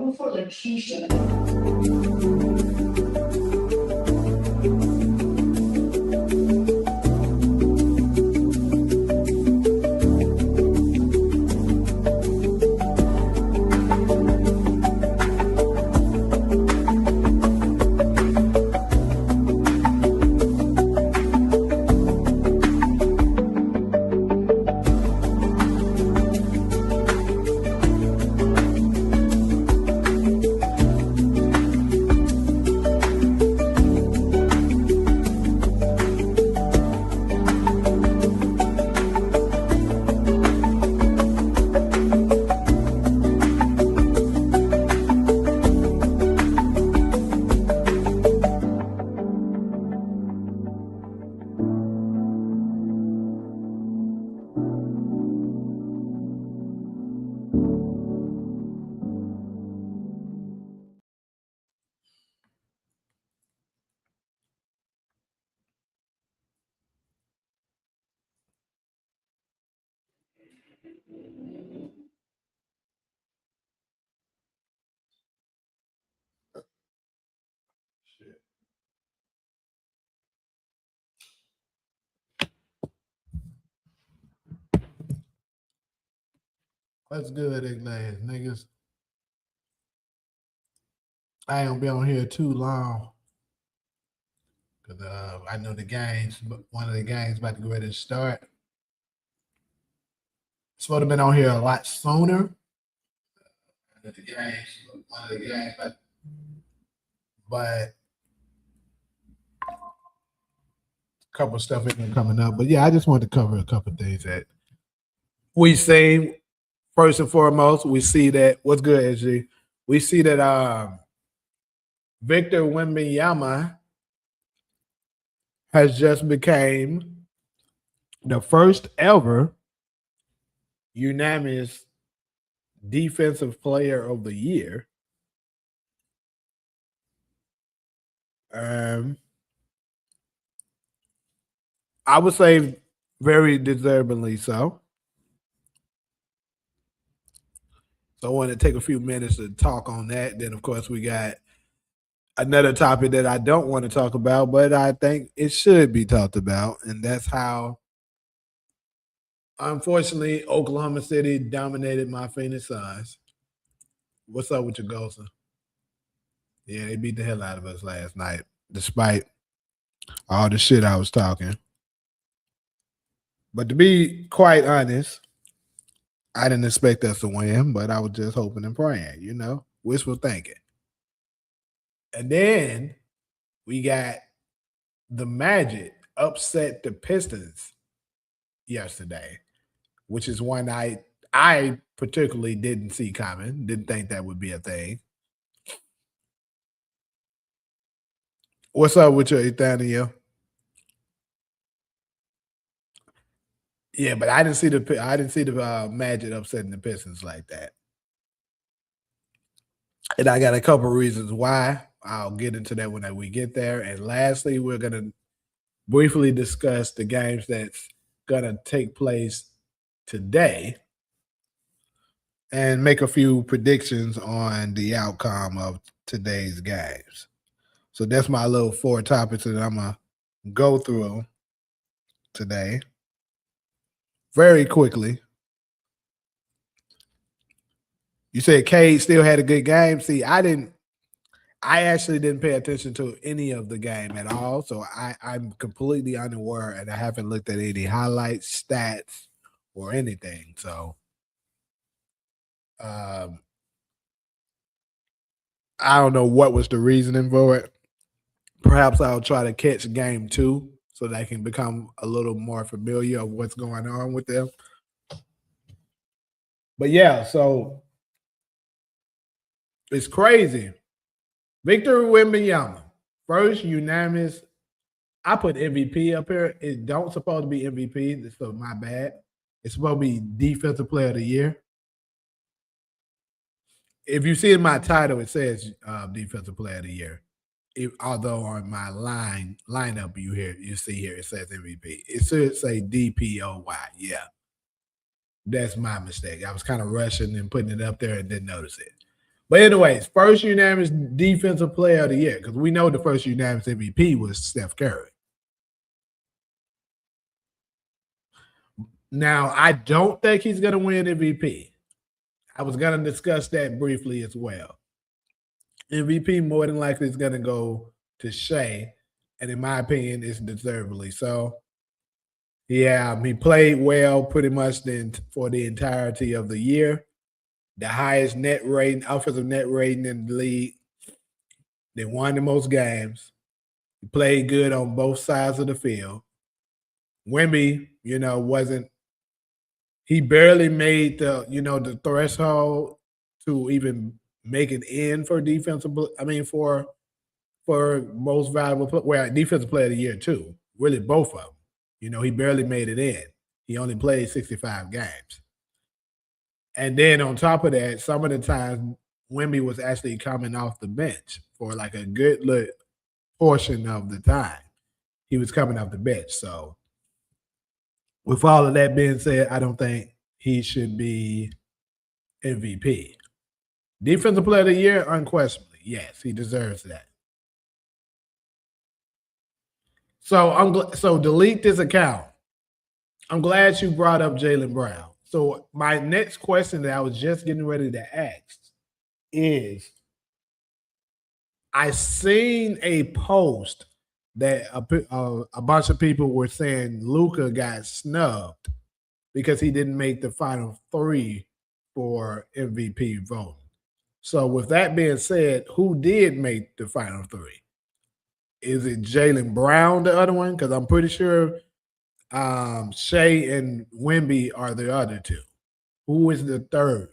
Room for Lakeisha. What's good, Ignatius, niggas? I ain't gonna be on here too long. Cause I know the games, but one of the games about to go ready to start. Supposed to have been on here a lot sooner. One of the games, but a couple of stuff ain't coming up. But yeah, I just wanted to cover a couple of things that we seen. First and foremost, we see that what's good, SG. We see that Victor Wembanyama has just became the first ever unanimous Defensive Player of the Year. I would say very deservingly so. So I want to take a few minutes to talk on that. Then, of course, we got another topic that I don't want to talk about, but I think it should be talked about, and that's how, unfortunately, Oklahoma City dominated my Phoenix Suns. What's up with your Gosa? Yeah, they beat the hell out of us last night, despite all the shit I was talking. But to be quite honest, I didn't expect us to win, but I was just hoping and praying, wishful thinking. And then we got the Magic upset the Pistons yesterday, which is one I particularly didn't see coming, didn't think that would be a thing. What's up with your Nathaniel? Yeah, but I didn't see the Magic upsetting the Pistons like that, and I got a couple reasons why. I'll get into that when we get there. And lastly, we're gonna briefly discuss the games that's gonna take place today, and make a few predictions on the outcome of today's games. So that's my little 4 topics that I'm gonna go through today. Very quickly. You said Cade still had a good game. See, I actually didn't pay attention to any of the game at all. So I'm completely unaware, and I haven't looked at any highlights, stats, or anything. So I don't know what was the reasoning for it. Perhaps I'll try to catch game 2 so that I can become a little more familiar of what's going on with them. But yeah, so it's crazy. Victor Wembanyama, first unanimous. I put MVP up here. It don't supposed to be MVP, so my bad. It's supposed to be Defensive Player of the Year. If you see in my title, it says Defensive Player of the Year. Although on my lineup you see here it says MVP. It should say DPOY. Yeah, that's my mistake. I was kind of rushing and putting it up there and didn't notice it. But anyways, first unanimous defensive player of the year, because we know the first unanimous MVP was Steph Curry. Now, I don't think he's going to win MVP. I was going to discuss that briefly as well. MVP more than likely is going to go to Shea, and in my opinion, it's deservedly so. Yeah, he played well pretty much for the entirety of the year. The highest net rating, offensive net rating in the league. They won the most games. He played good on both sides of the field. Wemby, he barely made the threshold to even make an end for for most valuable defensive player of the year too. Really both of them. He barely made it in. He only played 65 games. And then on top of that, some of the times Wemby was actually coming off the bench for like a good portion of the time. He was coming off the bench. So with all of that being said, I don't think he should be MVP. Defensive player of the year, unquestionably. Yes, he deserves that. So delete this account. I'm glad you brought up Jaylen Brown. So my next question that I was just getting ready to ask is, I seen a post that a bunch of people were saying Luka got snubbed because he didn't make the final three for MVP voting. So with that being said, who did make the final three? Is it Jaylen Brown, the other one? Because I'm pretty sure Shea and Wemby are the other two. Who is the third?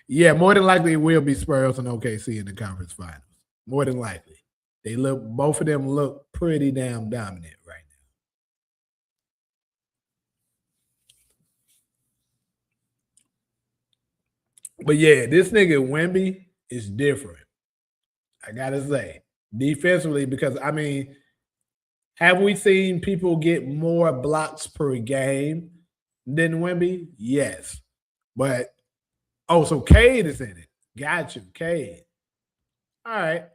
Yeah, more than likely it will be Spurs and OKC in the conference finals. More than likely. Both of them look pretty damn dominant right now. But yeah, this nigga Wemby is different. I gotta say. Defensively, because have we seen people get more blocks per game than Wemby? Yes. But so Cade is in it. Got you, Cade. All right.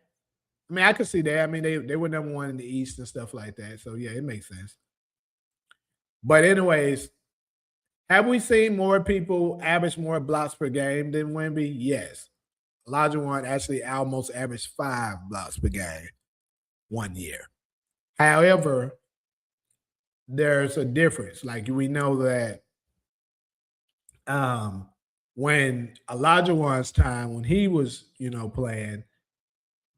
I could see that. They were number one in the East and stuff like that. So yeah, it makes sense. But anyways, have we seen more people average more blocks per game than Wemby? Yes. Olajuwon actually almost averaged 5 blocks per game 1 year. However, there's a difference. Like we know that when Olajuwon's time, when he was, playing,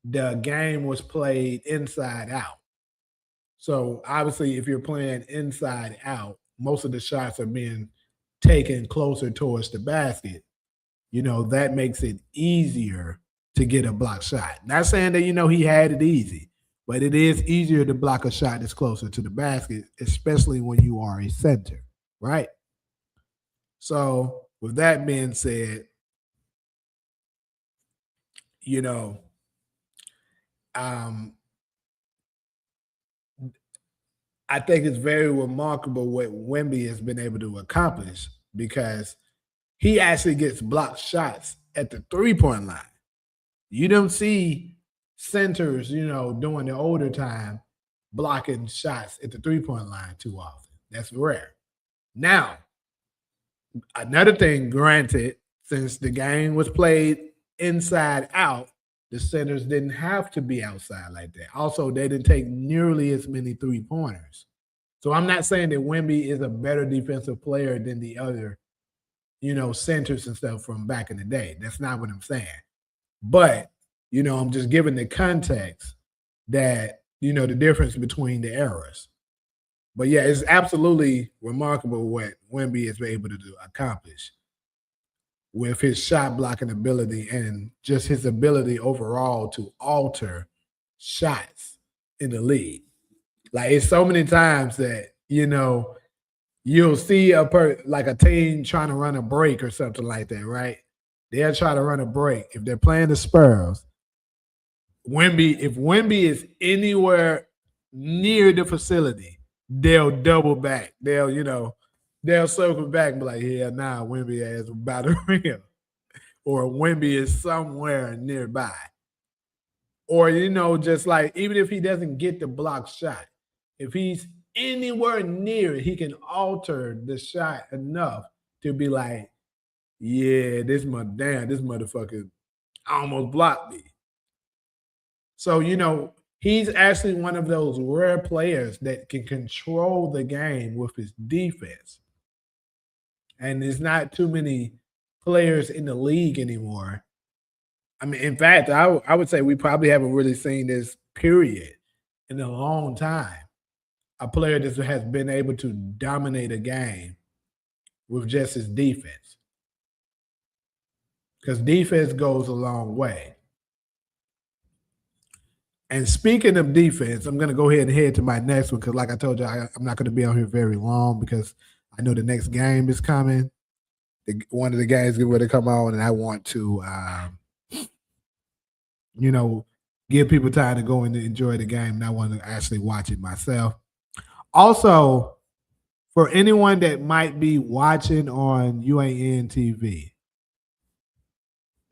the game was played inside out. So obviously, if you're playing inside out, most of the shots are being taken closer towards the basket. That makes it easier to get a block shot. Not saying that, he had it easy, but it is easier to block a shot that's closer to the basket, especially when you are a center, right? So with that being said, I think it's very remarkable what Wemby has been able to accomplish because he actually gets blocked shots at the three-point line. You don't see centers, during the older time blocking shots at the three-point line too often. That's rare. Now, another thing, granted, since the game was played inside out, the centers didn't have to be outside like that. Also, they didn't take nearly as many three-pointers. So I'm not saying that Wemby is a better defensive player than the other, centers and stuff from back in the day. That's not what I'm saying. But, I'm just giving the context that, the difference between the eras. But yeah, it's absolutely remarkable what Wemby is able to accomplish with his shot blocking ability and just his ability overall to alter shots in the league. Like it's so many times that, you'll see a team trying to run a break or something like that, right? They'll try to run a break. If they're playing the Spurs, if Wemby is anywhere near the facility, they'll double back. They'll, they'll circle back and be like, yeah, nah, Wemby is about to rim. Or Wemby is somewhere nearby. Or, just like, even if he doesn't get the block shot, if he's anywhere near it, he can alter the shot enough to be like, yeah, this motherfucker almost blocked me. So, he's actually one of those rare players that can control the game with his defense. And there's not too many players in the league anymore. I mean, in fact, I would say we probably haven't really seen this period in a long time. A player that has been able to dominate a game with just his defense. Because defense goes a long way. And speaking of defense, I'm going to go ahead and head to my next one because, like I told you, I'm not going to be on here very long because I know the next game is coming. One of the games is going to come on, and I want to, give people time to go and enjoy the game, and I want to actually watch it myself. Also, for anyone that might be watching on UAN TV,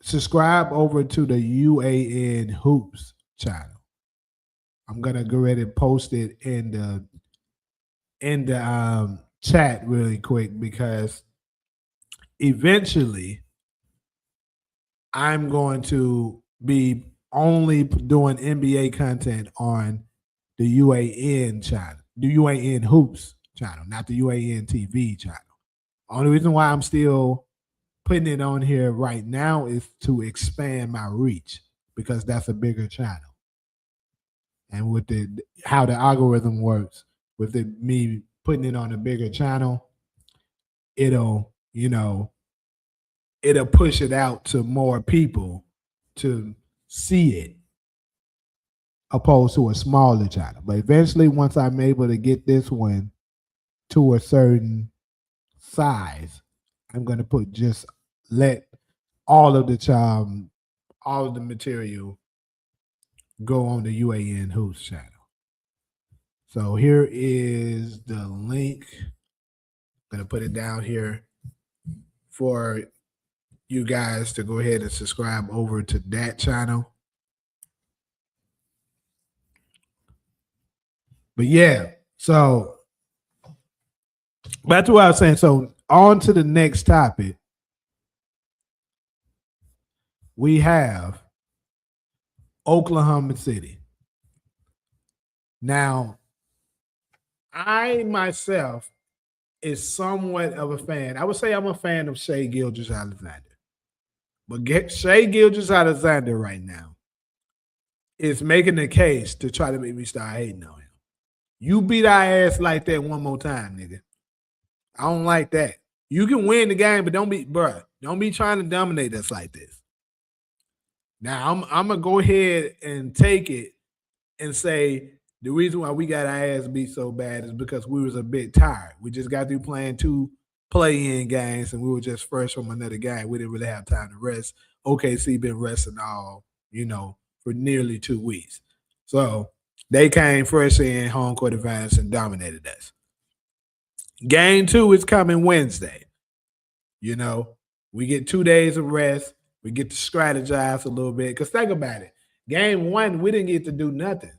subscribe over to the UAN Hoops channel. I'm gonna go ahead and post it in the chat really quick because eventually I'm going to be only doing NBA content on the UAN channel, the UAN Hoops channel, not the UAN TV channel. Only reason why I'm still putting it on here right now is to expand my reach because that's a bigger channel. And with how the algorithm works, with me putting it on a bigger channel, it'll push it out to more people to see it, opposed to a smaller channel. But eventually, once I'm able to get this one to a certain size, I'm going to let all of the material go on the UAN Hoops channel. So here is the link. I'm going to put it down here for you guys to go ahead and subscribe over to that channel. But yeah, so back to what I was saying. So on to the next topic. We have Oklahoma City. Now, I myself is somewhat of a fan. I would say I'm a fan of Shai Gilgeous-Alexander. But Shai Gilgeous-Alexander right now is making the case to try to make me start hating on him. You beat our ass like that one more time, nigga. I don't like that. You can win the game, but don't be trying to dominate us like this. Now, I'm going to go ahead and take it and say the reason why we got our ass beat so bad is because we was a bit tired. We just got through playing 2 play-in games, and we were just fresh from another game. We didn't really have time to rest. OKC been resting all, for nearly 2 weeks. So they came fresh in home court advantage and dominated us. Game 2 is coming Wednesday. We get 2 days of rest. We get to strategize a little bit. Because think about it. Game 1, we didn't get to do nothing.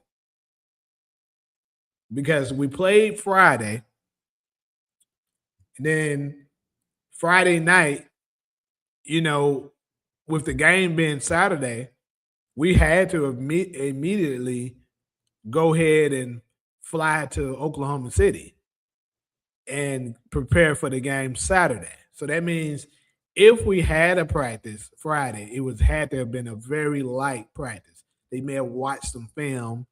Because we played Friday. And then Friday night, with the game being Saturday, we had to immediately go ahead and fly to Oklahoma City and prepare for the game Saturday. So that means if we had a practice Friday, it had to have been a very light practice. They may have watched some film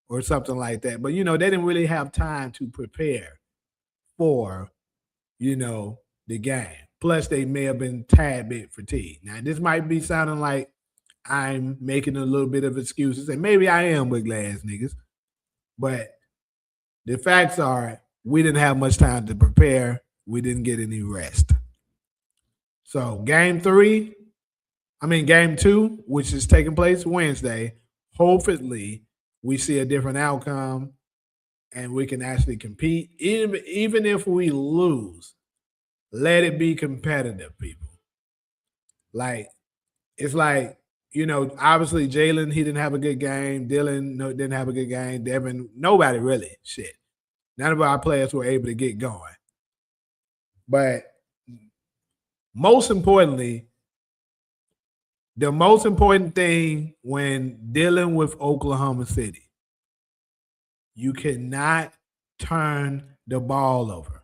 or something like that. But, they didn't really have time to prepare for, the game. Plus, they may have been tad bit fatigued. Now, this might be sounding like I'm making a little bit of excuses, and maybe I am with glass niggas. But the facts are we didn't have much time to prepare. We didn't get any rest. So game 2, which is taking place Wednesday, hopefully we see a different outcome and we can actually compete. Even if we lose, let it be competitive, people. Like, it's like, obviously Jalen, he didn't have a good game. Dylan didn't have a good game. Devin, nobody really. Shit. None of our players were able to get going. But most importantly, the most important thing when dealing with Oklahoma City, you cannot turn the ball over.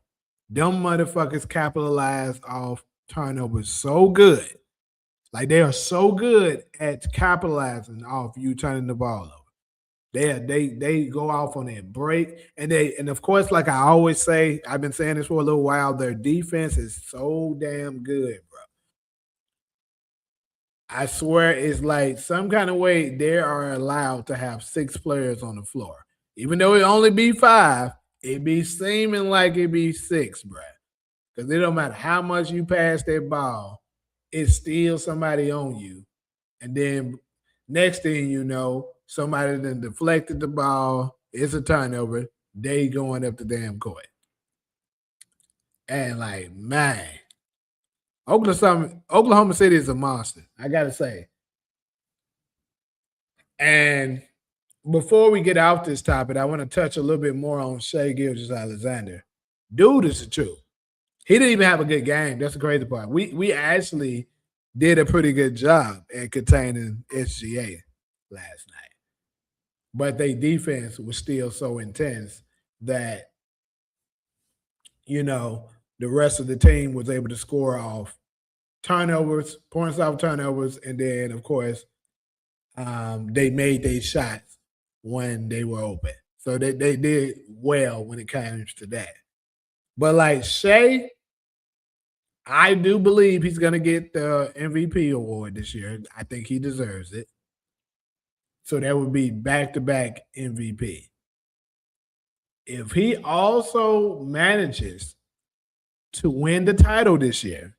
Them motherfuckers capitalize off turnovers so good. Like, they are so good at capitalizing off you turning the ball over. They go off on that break. And of course, like I always say, I've been saying this for a little while, their defense is so damn good, bro. I swear it's like some kind of way they are allowed to have 6 players on the floor. Even though it only be 5, it be seeming like it be 6, bro. Because it don't matter how much you pass that ball, it's still somebody on you. And then next thing you know, somebody then deflected the ball. It's a turnover. They going up the damn court. And like, man, Oklahoma City is a monster. I gotta say. And before we get off this topic, I want to touch a little bit more on Shai Gilgeous-Alexander. Dude is the truth. He didn't even have a good game. That's the crazy part. We actually did a pretty good job at containing SGA last night. But their defense was still so intense that, the rest of the team was able to score off turnovers, points off turnovers, and then, of course, they made their shots when they were open. So they did well when it comes to that. But like Shai, I do believe he's going to get the MVP award this year. I think he deserves it. So that would be back-to-back MVP. If he also manages to win the title this year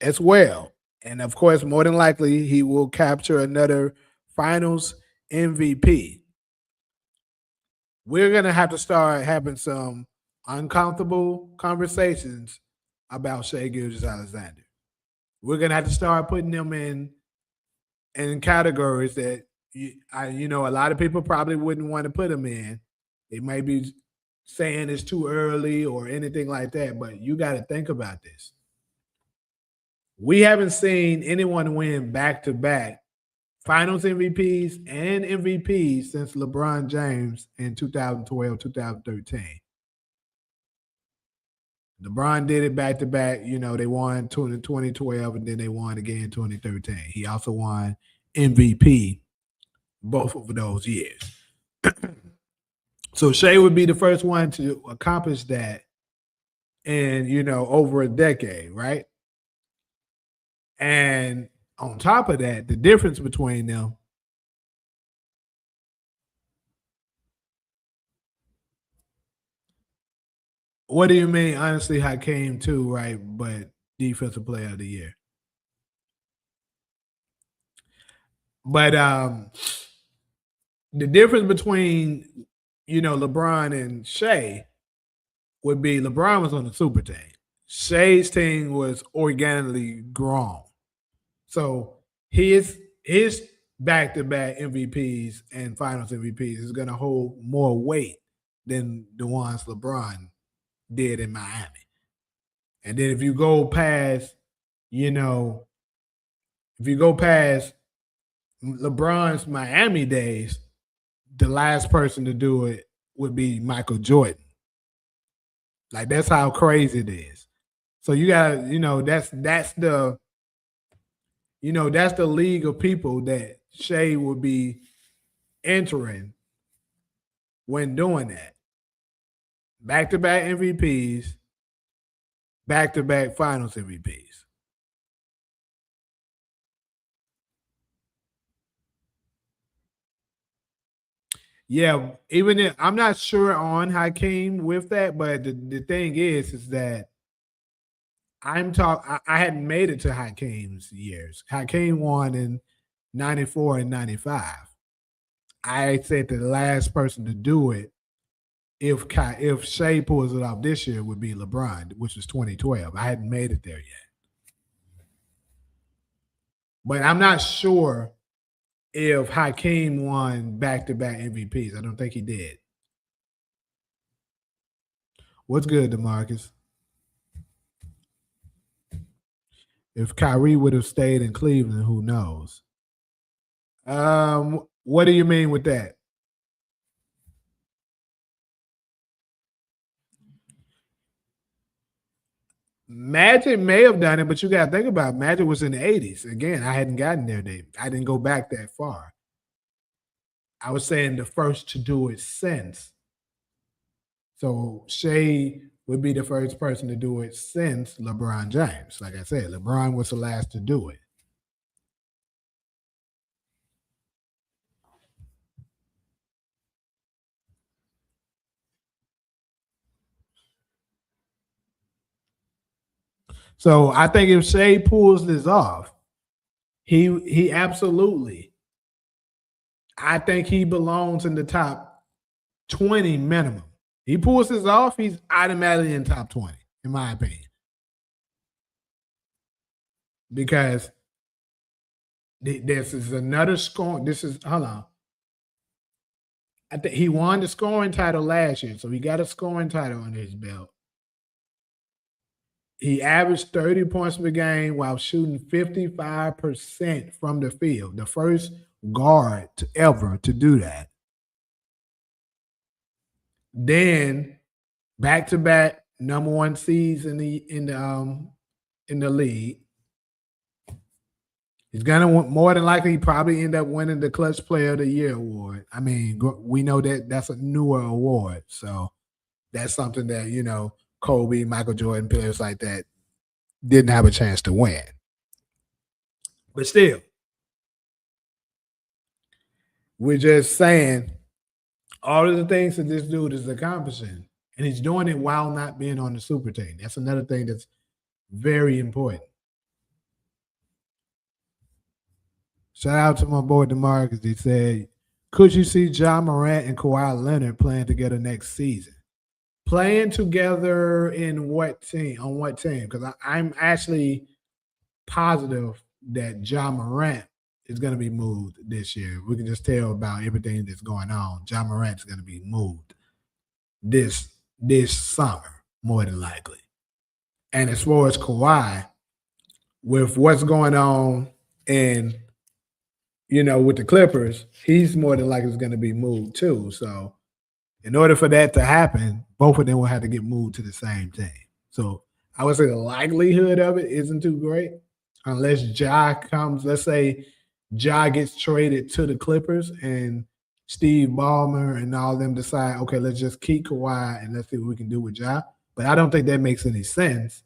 as well, and of course, more than likely, he will capture another Finals MVP, we're going to have to start having some uncomfortable conversations about Shai Gilgeous-Alexander. We're going to have to start putting them in categories that, a lot of people probably wouldn't want to put him in. They may be saying it's too early or anything like that, but you got to think about this. We haven't seen anyone win back-to-back Finals MVPs and MVPs since LeBron James in 2012, 2013. LeBron did it back-to-back. They won 2012, and then they won again in 2013. He also won MVP both of those years. So Shai would be the first one to accomplish that in, over a decade, right? And on top of that, the difference between them, what do you mean? Honestly, Hakeem too, right? But defensive player of the year. But the difference between, LeBron and Shai would be LeBron was on the super team. Shai's team was organically grown. So his back-to-back MVPs and Finals MVPs is going to hold more weight than the ones LeBron did in Miami. And then if you go past, LeBron's Miami days, the last person to do it would be Michael Jordan. Like, that's how crazy it is. So you got to, that's the league of people that Shai would be entering when doing that. Back-to-back MVPs, back-to-back Finals MVPs. Yeah, even if I'm not sure on Hakeem with that, but the thing is that I hadn't made it to Hakeem's years. Hakeem won in 94 and 95. I said the last person to do it if Shea pulls it off this year, would be LeBron, which was 2012. I hadn't made it there yet, but I'm not sure if Hakeem won back-to-back MVPs. I don't think he did. What's good, DeMarcus? If Kyrie would have stayed in Cleveland, who knows? What do you mean with that? Magic may have done it, but you got to think about it. Magic was in the 80s. Again, I hadn't gotten there. I didn't go back that far. I was saying the first to do it since. So Shea would be the first person to do it since LeBron James. Like I said, LeBron was the last to do it. So I think if Shea pulls this off, he absolutely, I think he belongs in the top 20 minimum. He pulls this off, he's automatically in top 20, in my opinion. Because this is another score. This is, hold on. I think he won the scoring title last year, so he got a scoring title under his belt. He averaged 30 points per game while shooting 55% from the field. The first guard ever to do that. Then back-to-back number one seeds in the league. He's gonna more than likely probably end up winning the Clutch Player of the Year award. I mean, we know that that's a newer award, so that's something that Kobe, Michael Jordan, players like that didn't have a chance to win. But still, we're just saying all of the things that this dude is accomplishing, and he's doing it while not being on the super team. That's another thing that's very important. Shout out to my boy DeMarcus. He said, could you see Ja Morant and Kawhi Leonard playing together next season? Playing together in what team? On what team? Because I'm actually positive that Ja Morant is going to be moved this year. We can just tell about everything that's going on. Ja Morant is going to be moved this summer, more than likely. And as far as Kawhi, with what's going on in with the Clippers, he's more than likely going to be moved too. So in order for that to happen, both of them will have to get moved to the same team. So I would say the likelihood of it isn't too great unless Ja comes. Let's say Ja gets traded to the Clippers and Steve Ballmer and all of them decide, okay, let's just keep Kawhi and let's see what we can do with Ja. But I don't think that makes any sense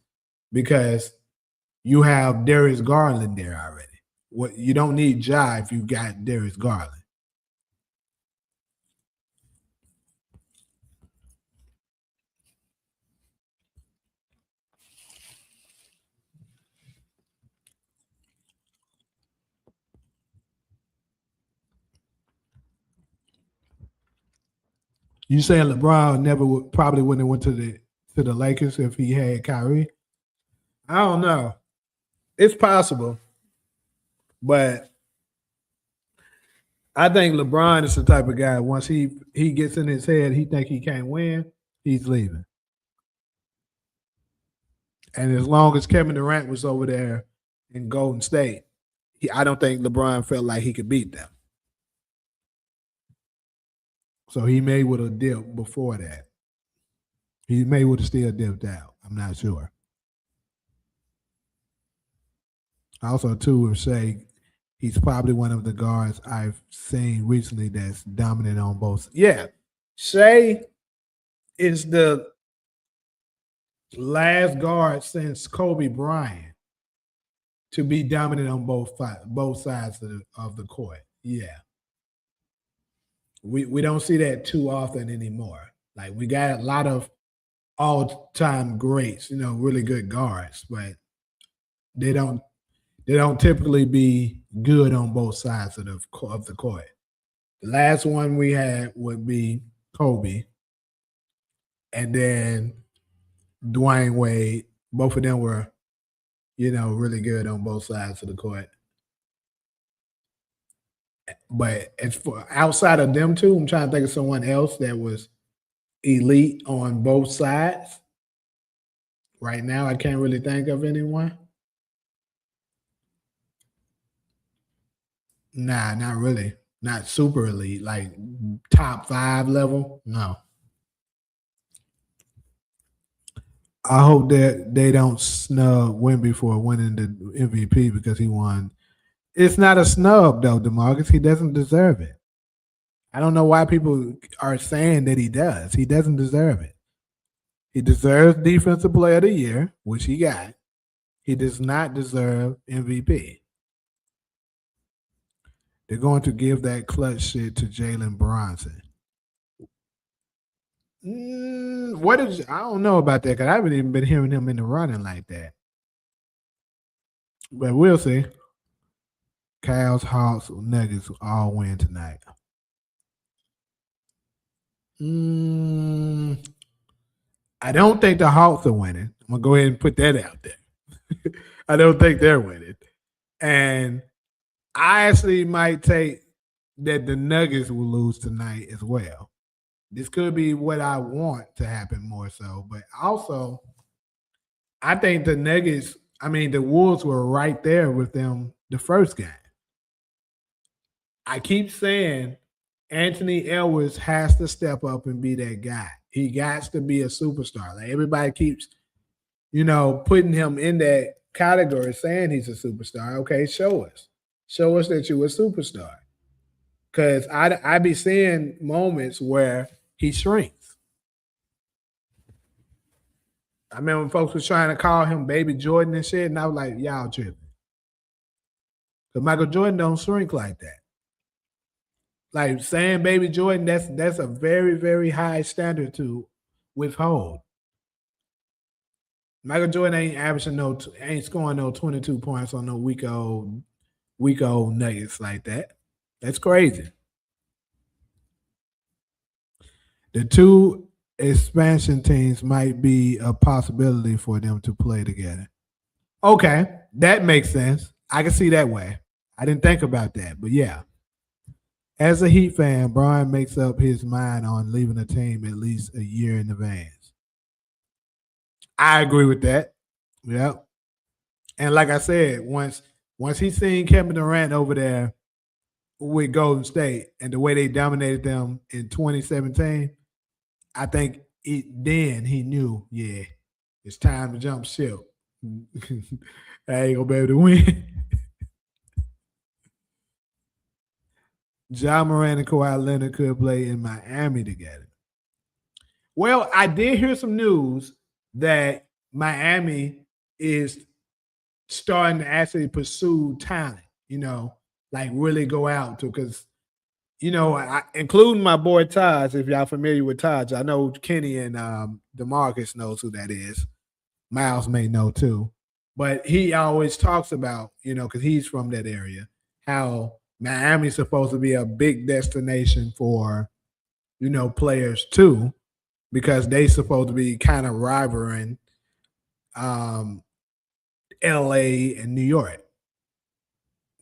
because you have Darius Garland there already. You don't need Ja if you got Darius Garland. You saying LeBron probably wouldn't have went to the Lakers if he had Kyrie? I don't know. It's possible, but I think LeBron is the type of guy. Once he gets in his head, he think he can't win, he's leaving. And as long as Kevin Durant was over there in Golden State, I don't think LeBron felt like he could beat them. So he may would have dipped before that. He may would have still dipped out. I'm not sure. I also, too, would say he's probably one of the guards I've seen recently that's dominant on both. Yeah. Shea is the last guard since Kobe Bryant to be dominant on both sides of the court. Yeah. We don't see that too often anymore. Like we got a lot of all-time greats, really good guards, but they don't typically be good on both sides of the court. The last one we had would be Kobe, and then Dwayne Wade. Both of them were, really good on both sides of the court. But as for outside of them two, I'm trying to think of someone else that was elite on both sides. Right now, I can't really think of anyone. Nah, not really. Not super elite, like top 5 level. No. I hope that they don't snub Wemby for winning the MVP because he won. It's not a snub though, DeMarcus. He doesn't deserve it. I don't know why people are saying that he does. He doesn't deserve it. He deserves Defensive Player of the Year, which he got. He does not deserve MVP. They're going to give that clutch shit to Jalen Bronson. I don't know about that because I haven't even been hearing him in the running like that. But we'll see. Cavs, Hawks, Nuggets all win tonight. I don't think the Hawks are winning. I'm going to go ahead and put that out there. I don't think they're winning. And I actually might take that the Nuggets will lose tonight as well. This could be what I want to happen more so. But also, I think the the Wolves were right there with them the first game. I keep saying Anthony Edwards has to step up and be that guy. He got to be a superstar. Like everybody keeps, putting him in that category, saying he's a superstar. Okay, show us. Show us that you're a superstar. Because I be seeing moments where he shrinks. I remember when folks was trying to call him Baby Jordan and shit, and I was like, y'all tripping. Because Michael Jordan don't shrink like that. Like saying Baby Jordan, that's a very, very high standard to withhold. Michael Jordan ain't scoring no 22 points on no week old Nuggets like that. That's crazy. The two expansion teams might be a possibility for them to play together. Okay, that makes sense. I can see that way. I didn't think about that, but yeah. As a Heat fan, Brian makes up his mind on leaving the team at least a year in advance. I agree with that. Yep. And like I said, once he seen Kevin Durant over there with Golden State and the way they dominated them in 2017, I think then he knew, yeah, it's time to jump ship. I ain't gonna be able to win. Ja Morant and Kawhi Leonard could play in Miami together. Well, I did hear some news that Miami is starting to actually pursue talent, like really go out to, because, including my boy Taj, if y'all familiar with Taj, I know Kenny and DeMarcus knows who that is. Miles may know too. But he always talks about, because he's from that area, how Miami's supposed to be a big destination for, players too, because they supposed to be kind of rivaling LA and New York.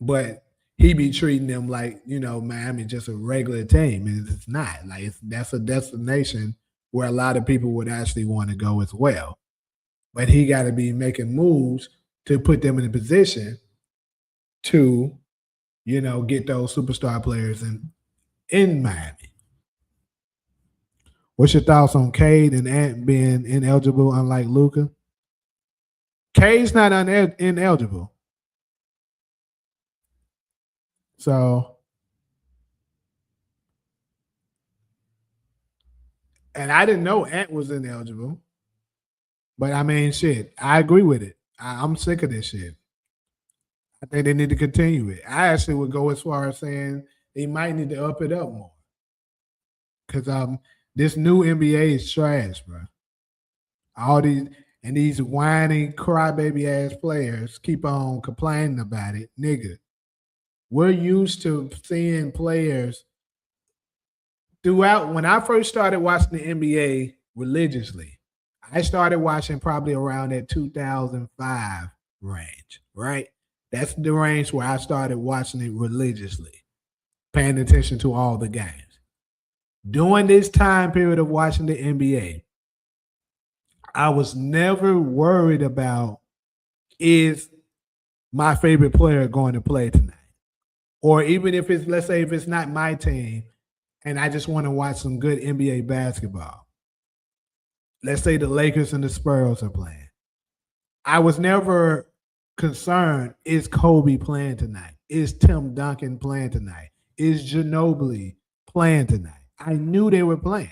But he be treating them like, Miami just a regular team. And it's not. Like that's a destination where a lot of people would actually want to go as well. But he got to be making moves to put them in a position to, get those superstar players in Miami. What's your thoughts on Cade and Ant being ineligible, unlike Luka? Cade's not ineligible. So, and I didn't know Ant was ineligible. But I mean, shit, I agree with it. I'm sick of this shit. I think they need to continue it. I actually would go as far as saying they might need to up it up more. Because this new NBA is trash, bro. All these whiny crybaby ass players keep on complaining about it. Nigga, we're used to seeing players throughout. When I first started watching the NBA religiously. I started watching probably around that 2005 range, right? That's the range where I started watching it religiously, paying attention to all the games. During this time period of watching the NBA, I was never worried about, is my favorite player going to play tonight? Or even if it's, let's say, if it's not my team and I just want to watch some good NBA basketball. Let's say the Lakers and the Spurs are playing. I was never concerned, is Kobe playing tonight? Is Tim Duncan playing tonight? Is Ginobili playing tonight? I knew they were playing.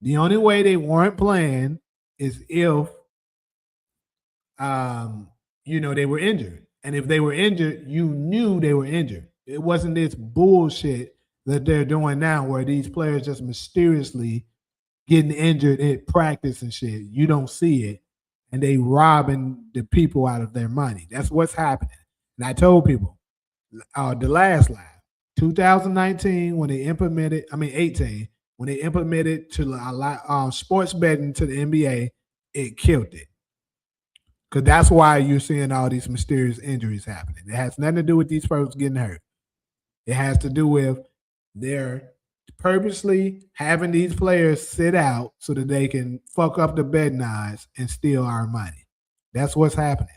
The only way they weren't playing is if they were injured. And if they were injured, you knew they were injured. It wasn't this bullshit that they're doing now where these players just mysteriously getting injured at practice and shit. You don't see it. And they robbing the people out of their money. That's what's happening. And I told people, the last live, 2019, when they implemented, 18, when they implemented to a lot sports betting to the NBA, it killed it. Because that's why you're seeing all these mysterious injuries happening. It has nothing to do with these folks getting hurt. It has to do with they're purposely having these players sit out so that they can fuck up the betting odds and steal our money. That's what's happening.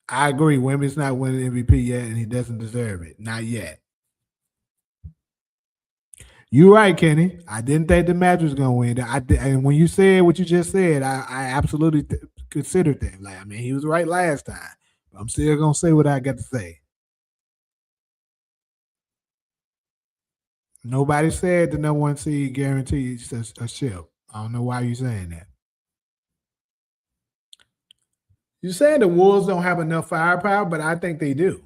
I agree. Wemby's not winning MVP yet, and he doesn't deserve it. Not yet. You're right, Kenny. I didn't think the Magic was going to win. And when you said what you just said, I absolutely considered that. He was right last time. But I'm still going to say what I got to say. Nobody said the number one seed guarantees a ship. I don't know why you're saying that. You're saying the Wolves don't have enough firepower, but I think they do.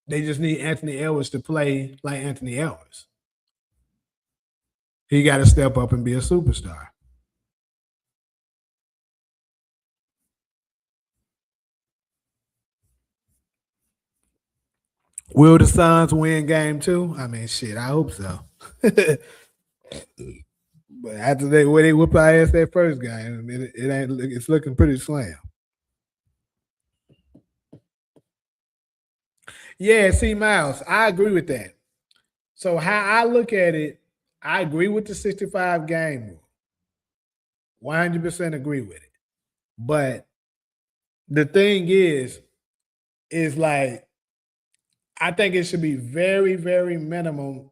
They just need Anthony Edwards to play like Anthony Edwards. He got to step up and be a superstar. Will the Suns win game 2? Shit, I hope so. But after they whoop our ass that first game, it's looking pretty slam. Yeah, see, Miles, I agree with that. So how I look at it, I agree with the 65 game rule. 100% agree with it. But the thing is like, I think it should be very, very minimum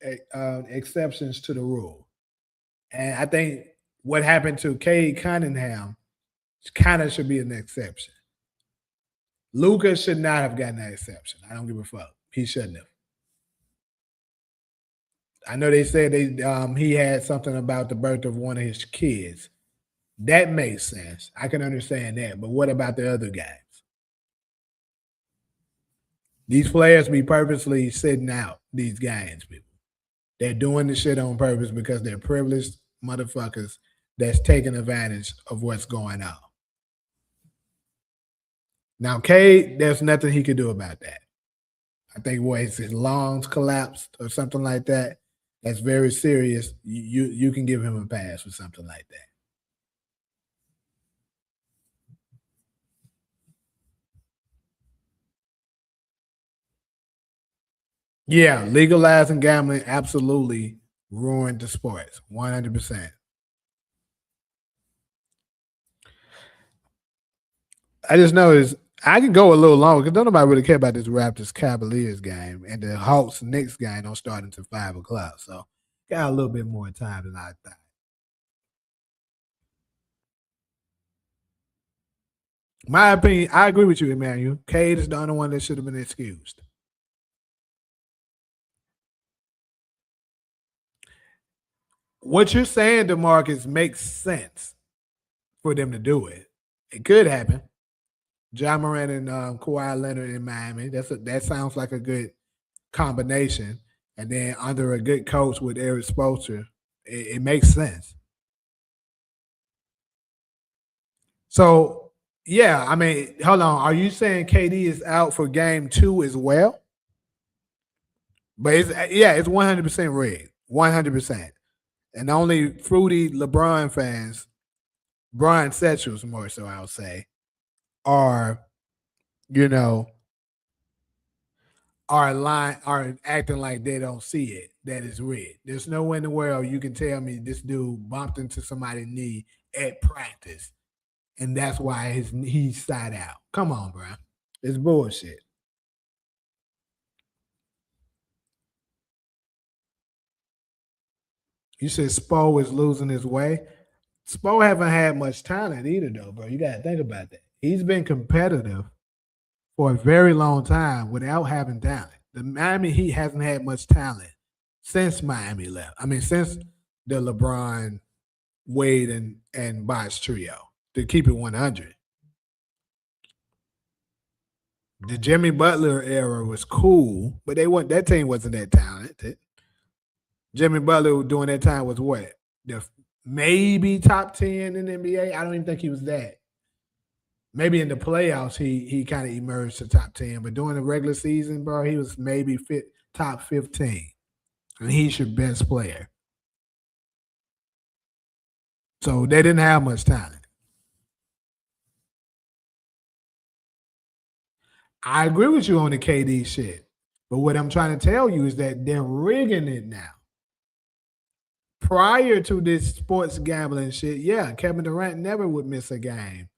exceptions to the rule. And I think what happened to Cade Cunningham kind of should be an exception. Luka should not have gotten that exception. I don't give a fuck. He shouldn't have. I know they said he had something about the birth of one of his kids. That makes sense. I can understand that. But what about the other guys? These players be purposely sitting out these games, people. They're doing the shit on purpose because they're privileged motherfuckers that's taking advantage of what's going on. Now, Cade, there's nothing he could do about that. I think his lungs collapsed or something like that. That's very serious. You can give him a pass for something like that. Yeah, legalizing gambling absolutely ruined the sports, 100%. I just noticed I can go a little longer because don't nobody really care about this Raptors Cavaliers game, and the Hawks Knicks game don't start until 5:00. So got a little bit more time than I thought. My opinion, I agree with you, Emmanuel. Cade is the only one that should have been excused. What you're saying, DeMarcus, makes sense for them to do it. It could happen. Ja Morant and Kawhi Leonard in Miami. That sounds like a good combination. And then under a good coach with Eric Spoelstra, it makes sense. So, yeah, hold on. Are you saying KD is out for game 2 as well? But it's 100% rigged. 100%. And only fruity LeBron fans, Brian Setchels more so, I'll say, are, you know, are acting like they don't see it, that it's rigged. There's no way in the world you can tell me this dude bumped into somebody's knee at practice, and that's why he's side out. Come on, bro. It's bullshit. You said Spo is losing his way. Spo haven't had much talent either, though, bro. You got to think about that. He's been competitive for a very long time without having talent. The Miami Heat hasn't had much talent since Miami left. I mean, since the LeBron, Wade, and Bosh trio, to keep it 100. The Jimmy Butler era was cool, but that team wasn't that talented. Jimmy Butler during that time was what? Maybe top 10 in the NBA. I don't even think he was that. Maybe in the playoffs he kind of emerged to top 10, but during the regular season, bro, he was maybe top 15. And he's your best player. So they didn't have much talent. I agree with you on the KD shit. But what I'm trying to tell you is that they're rigging it now. Prior to this sports gambling shit, yeah, Kevin Durant never would miss a game.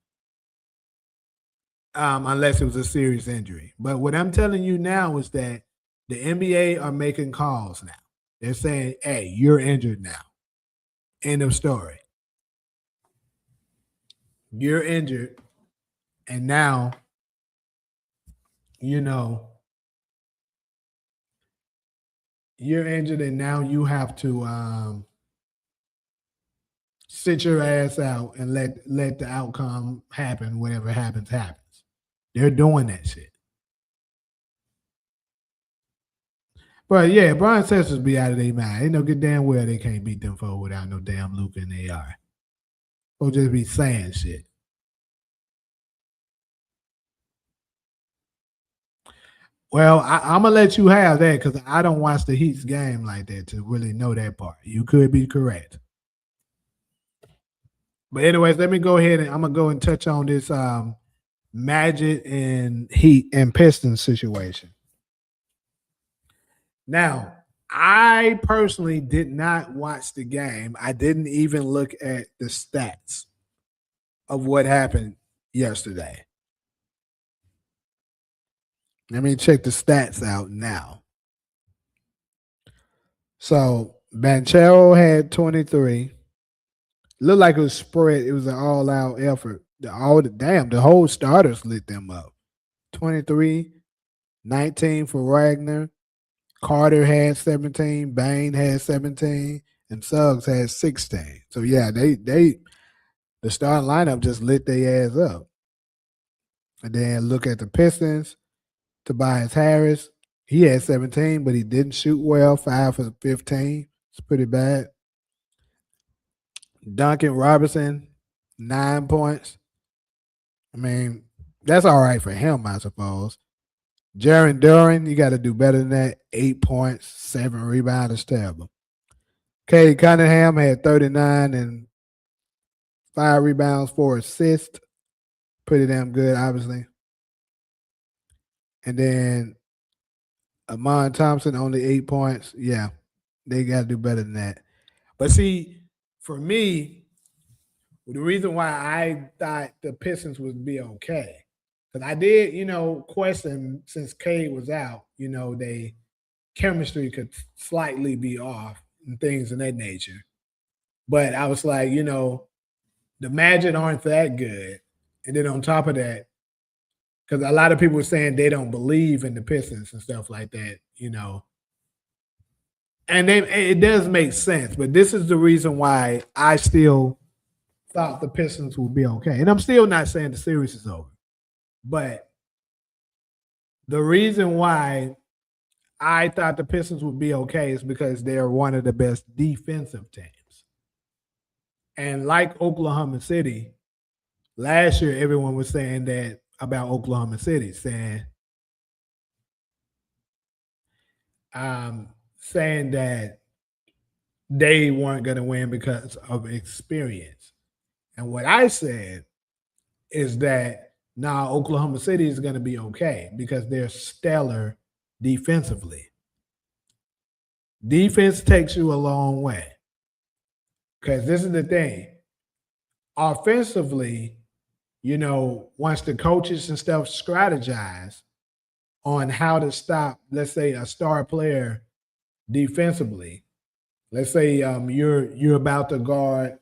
Unless it was a serious injury. But what I'm telling you now is that the NBA are making calls now. They're saying, hey, you're injured now. End of story. You're injured. And now, you're injured and now you have to sit your ass out and let the outcome happen. Whatever happens. They're doing that shit. But yeah, Brian Sexton be out of their mind. They know good damn well they can't beat them for without no damn Luka and AR. Or just be saying shit. Well, I'm gonna let you have that because I don't watch the Heat's game like that to really know that part. You could be correct. But anyways, let me go ahead and I'm gonna go and touch on this Magic and Heat and Pistons situation. Now, I personally did not watch the game. I didn't even look at the stats of what happened yesterday. Let me check the stats out now. So Banchero had 23. Looked like it was spread. It was an all-out effort. The whole starters lit them up. 23, 19 for Wagner. Carter had 17. Bain had 17. And Suggs had 16. So yeah, the starting lineup just lit their ass up. And then look at the Pistons. Tobias Harris, he had 17, but he didn't shoot well. 5 for 15. It's pretty bad. Duncan Robinson, 9 points. I mean, that's all right for him, I suppose. Jaren Duran, you got to do better than that. 8 points, 7 rebounds. It's terrible. Cade Cunningham had 39 and 5 rebounds, 4 assists. Pretty damn good, obviously. And then Amon Thompson, only 8 points. Yeah, they got to do better than that. But see, for me, the reason why I thought the Pistons would be okay, because I did, question since Cade was out, they chemistry could slightly be off and things of that nature. But I was like, the Magic aren't that good. And then on top of that, because a lot of people were saying they don't believe in the Pistons and stuff like that, And it does make sense, but this is the reason why I still thought the Pistons would be okay. And I'm still not saying the series is over. But the reason why I thought the Pistons would be okay is because they're one of the best defensive teams. And like Oklahoma City, last year everyone was saying that about Oklahoma City, saying saying that they weren't going to win because of experience. And what I said is that now Oklahoma City is going to be okay because they're stellar defensively. Defense takes you a long way. Because this is the thing. Offensively, once the coaches and stuff strategize on how to stop, let's say, a star player defensively. Let's say you're about to guard,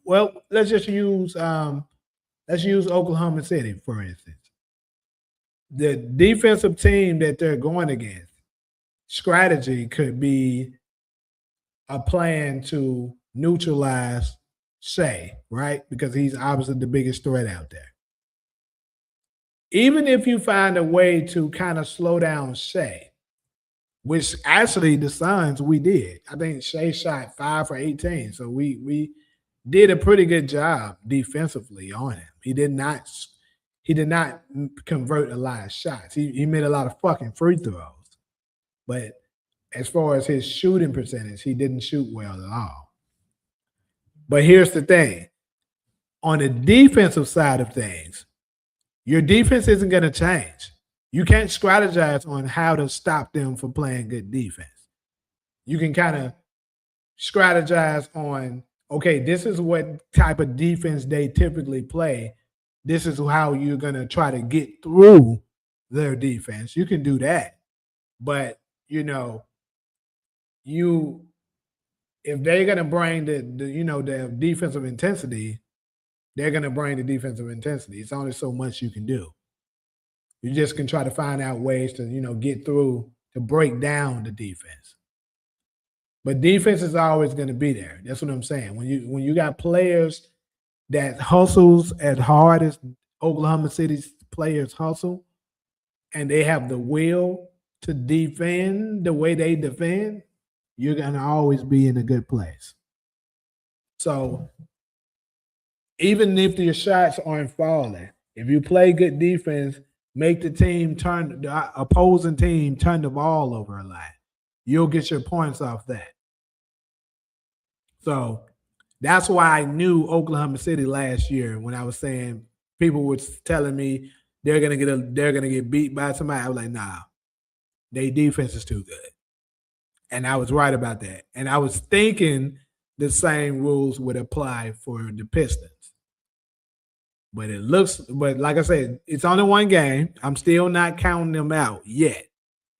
well, let's use Oklahoma City, for instance. The defensive team that they're going against, strategy could be a plan to neutralize Shea, right? Because he's obviously the biggest threat out there. Even if you find a way to kind of slow down Shea, which actually the Suns we did. I think Shea shot 5 for 18, so we did a pretty good job defensively on him. He did not convert a lot of shots. He made a lot of fucking free throws, but as far as his shooting percentage, he didn't shoot well at all. But here's the thing: on the defensive side of things, your defense isn't going to change. You can't strategize on how to stop them from playing good defense. You can kind of strategize on, okay, this is what type of defense they typically play. This is how you're going to try to get through their defense. You can do that. But, if they're going to bring the defensive intensity, they're going to bring the defensive intensity. It's only so much you can do. You just can try to find out ways to, get through, to break down the defense. But defense is always going to be there. That's what I'm saying. When you got players that hustles as hard as Oklahoma City's players hustle, and they have the will to defend the way they defend, you're going to always be in a good place. So even if your shots aren't falling, if you play good defense, make the opposing team turn the ball over a lot, you'll get your points off that. So that's why I knew Oklahoma City last year when I was saying people were telling me they're gonna get beat by somebody. I was like, nah, their defense is too good. And I was right about that. And I was thinking the same rules would apply for the Pistons. But like I said, it's only one game. I'm still not counting them out yet.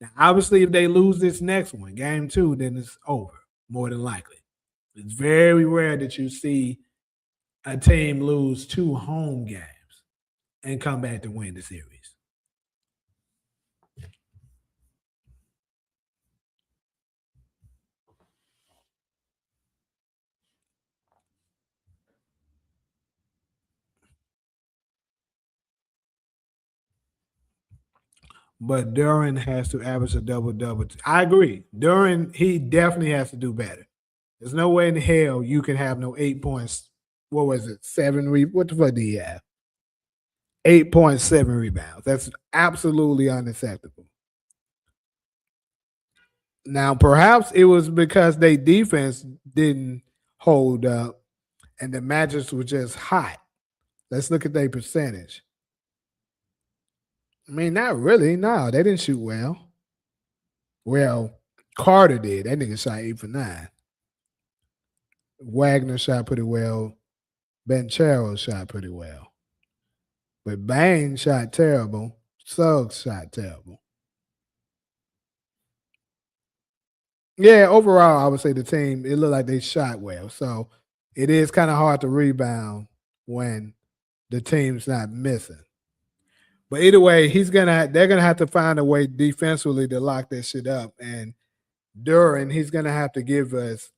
Now, obviously, if they lose this next one, game 2, then it's over, more than likely. It's very rare that you see a team lose 2 home games and come back to win the series. But Duran has to average a double-double. I agree. Duran, he definitely has to do better. There's no way in hell you can have no 8 points. What was it? 7 what the fuck do you have? 8.7 rebounds. That's absolutely unacceptable. Now, perhaps it was because their defense didn't hold up and the Magic were just hot. Let's look at their percentage. I mean, not really. No, they didn't shoot well. Well, Carter did. That nigga shot 8 for 9. Wagner shot pretty well. Banchero shot pretty well. But Bain shot terrible. Suggs shot terrible. Yeah, overall, I would say the team, it looked like they shot well. So it is kind of hard to rebound when the team's not missing. But either way, they're gonna have to find a way defensively to lock that shit up. And Duran, he's gonna have to give us,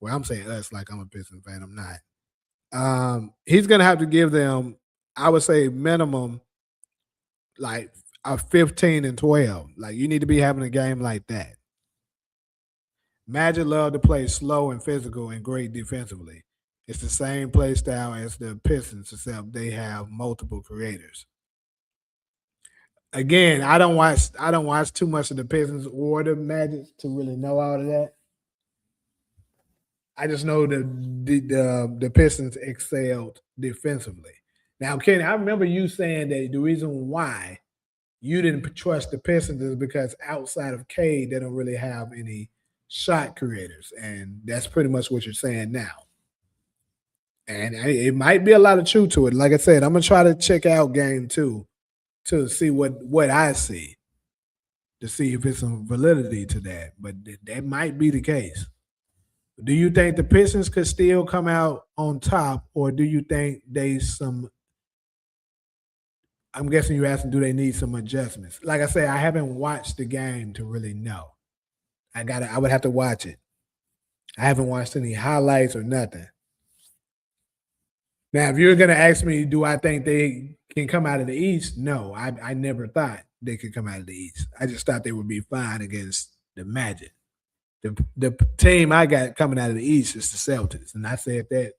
well, I'm saying us like I'm a Pistons fan. I'm not. He's gonna have to give them, I would say, minimum like a 15 and 12. Like you need to be having a game like that. Magic love to play slow and physical and great defensively. It's the same play style as the Pistons, except they have multiple creators. Again, I don't watch too much of the Pistons or the Magic to really know all of that. I just know the Pistons excelled defensively. Now, Kenny, I remember you saying that the reason why you didn't trust the Pistons is because outside of Cade, they don't really have any shot creators, and that's pretty much what you're saying now. And it might be a lot of truth to it. Like I said, I'm gonna try to check out game 2 to see what I see, to see if it's some validity to that. But that might be the case. Do you think the Pistons could still come out on top, or do you think they some? I'm guessing you're asking, do they need some adjustments? Like I say, I haven't watched the game to really know. I would have to watch it. I haven't watched any highlights or nothing. Now, if you're gonna ask me, do I think they can come out of the East? No, I never thought they could come out of the East. I just thought they would be fine against the Magic. The team I got coming out of the East is the Celtics, and I said that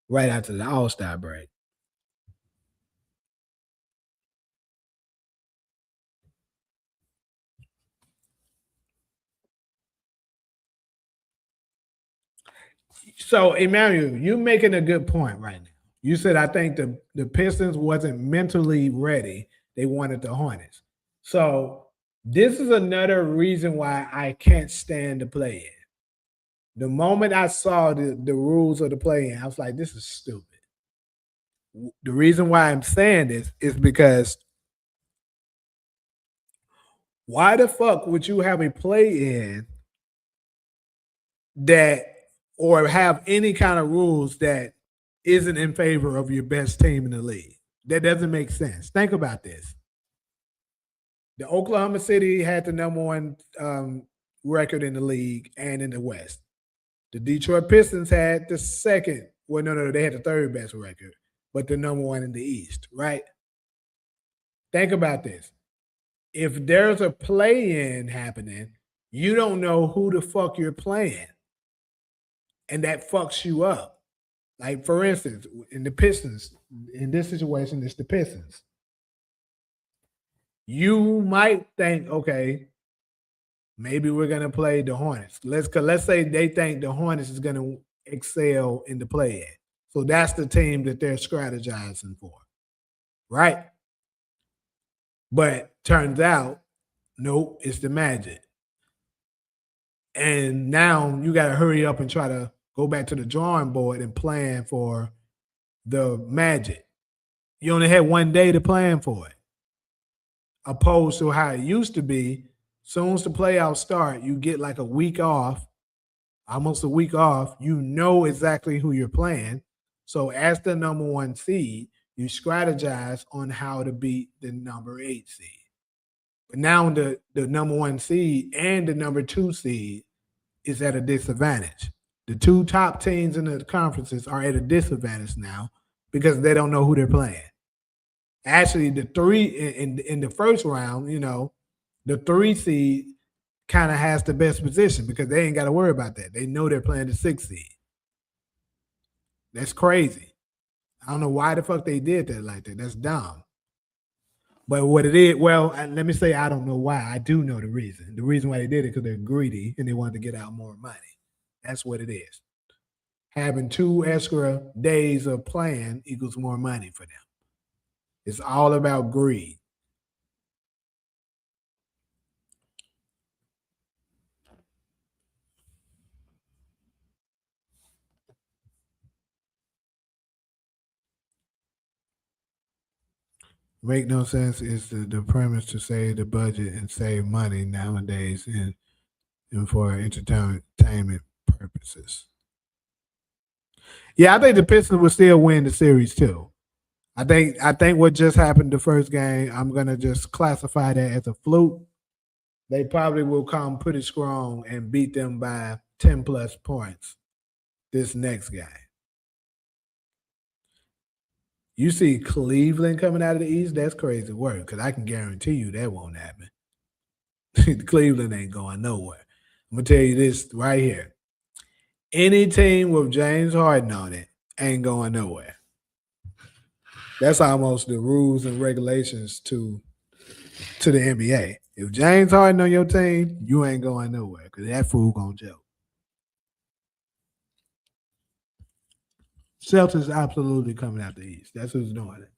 right after the All-Star break. So, Emmanuel, you're making a good point right now. You said I think the Pistons wasn't mentally ready. They wanted the Hornets. So this is another reason why I can't stand the play in. The moment I saw the rules of the play in, I was like, this is stupid. The reason why I'm saying this is because why the fuck would you have a play in that or have any kind of rules that isn't in favor of your best team in the league? That doesn't make sense. Think about this. The Oklahoma City had the number one record in the league and in the West. The Detroit Pistons had the second. Well, no, they had the third best record, but the number one in the East, right? Think about this. If there's a play-in happening, you don't know who the fuck you're playing. And that fucks you up. Like, for instance, in the Pistons, in this situation, it's the Pistons. You might think, okay, maybe we're gonna play the Hornets. Let's say they think the Hornets is gonna excel in the play-in. So that's the team that they're strategizing for, right? But turns out, nope, it's the Magic. And now you got to hurry up and try to go back to the drawing board and plan for the Magic. You only had one day to plan for it, opposed to how it used to be. Soon as the playoffs start, you get like a week off, almost a week off. You know exactly who you're playing. So as the number one seed, you strategize on how to beat the number 8 seed. But now the number one seed and the number 2 seed is at a disadvantage. The two top teams in the conferences are at a disadvantage now because they don't know who they're playing. Actually, the 3 in the first round, the 3 seed kind of has the best position because they ain't got to worry about that. They know they're playing the 6 seed. That's crazy. I don't know why the fuck they did that like that. That's dumb. But what it is, well, let me say I don't know why. I do know the reason. The reason why they did it because they're greedy and they wanted to get out more money. That's what it is. Having 2 extra days of playing equals more money for them. It's all about greed. Make no sense is the premise to save the budget and save money nowadays and for entertainment purposes. Yeah, I think the Pistons will still win the series too. I think what just happened the first game, I'm gonna just classify that as a fluke. They probably will come pretty strong and beat them by 10 plus points this next game. You see Cleveland coming out of the East, that's crazy work because I can guarantee you that won't happen. Cleveland ain't going nowhere. I'm going to tell you this right here. Any team with James Harden on it ain't going nowhere. That's almost the rules and regulations to to the NBA. If James Harden on your team, you ain't going nowhere because that fool gonna joke. Celtics absolutely coming out the East. That's who's doing it.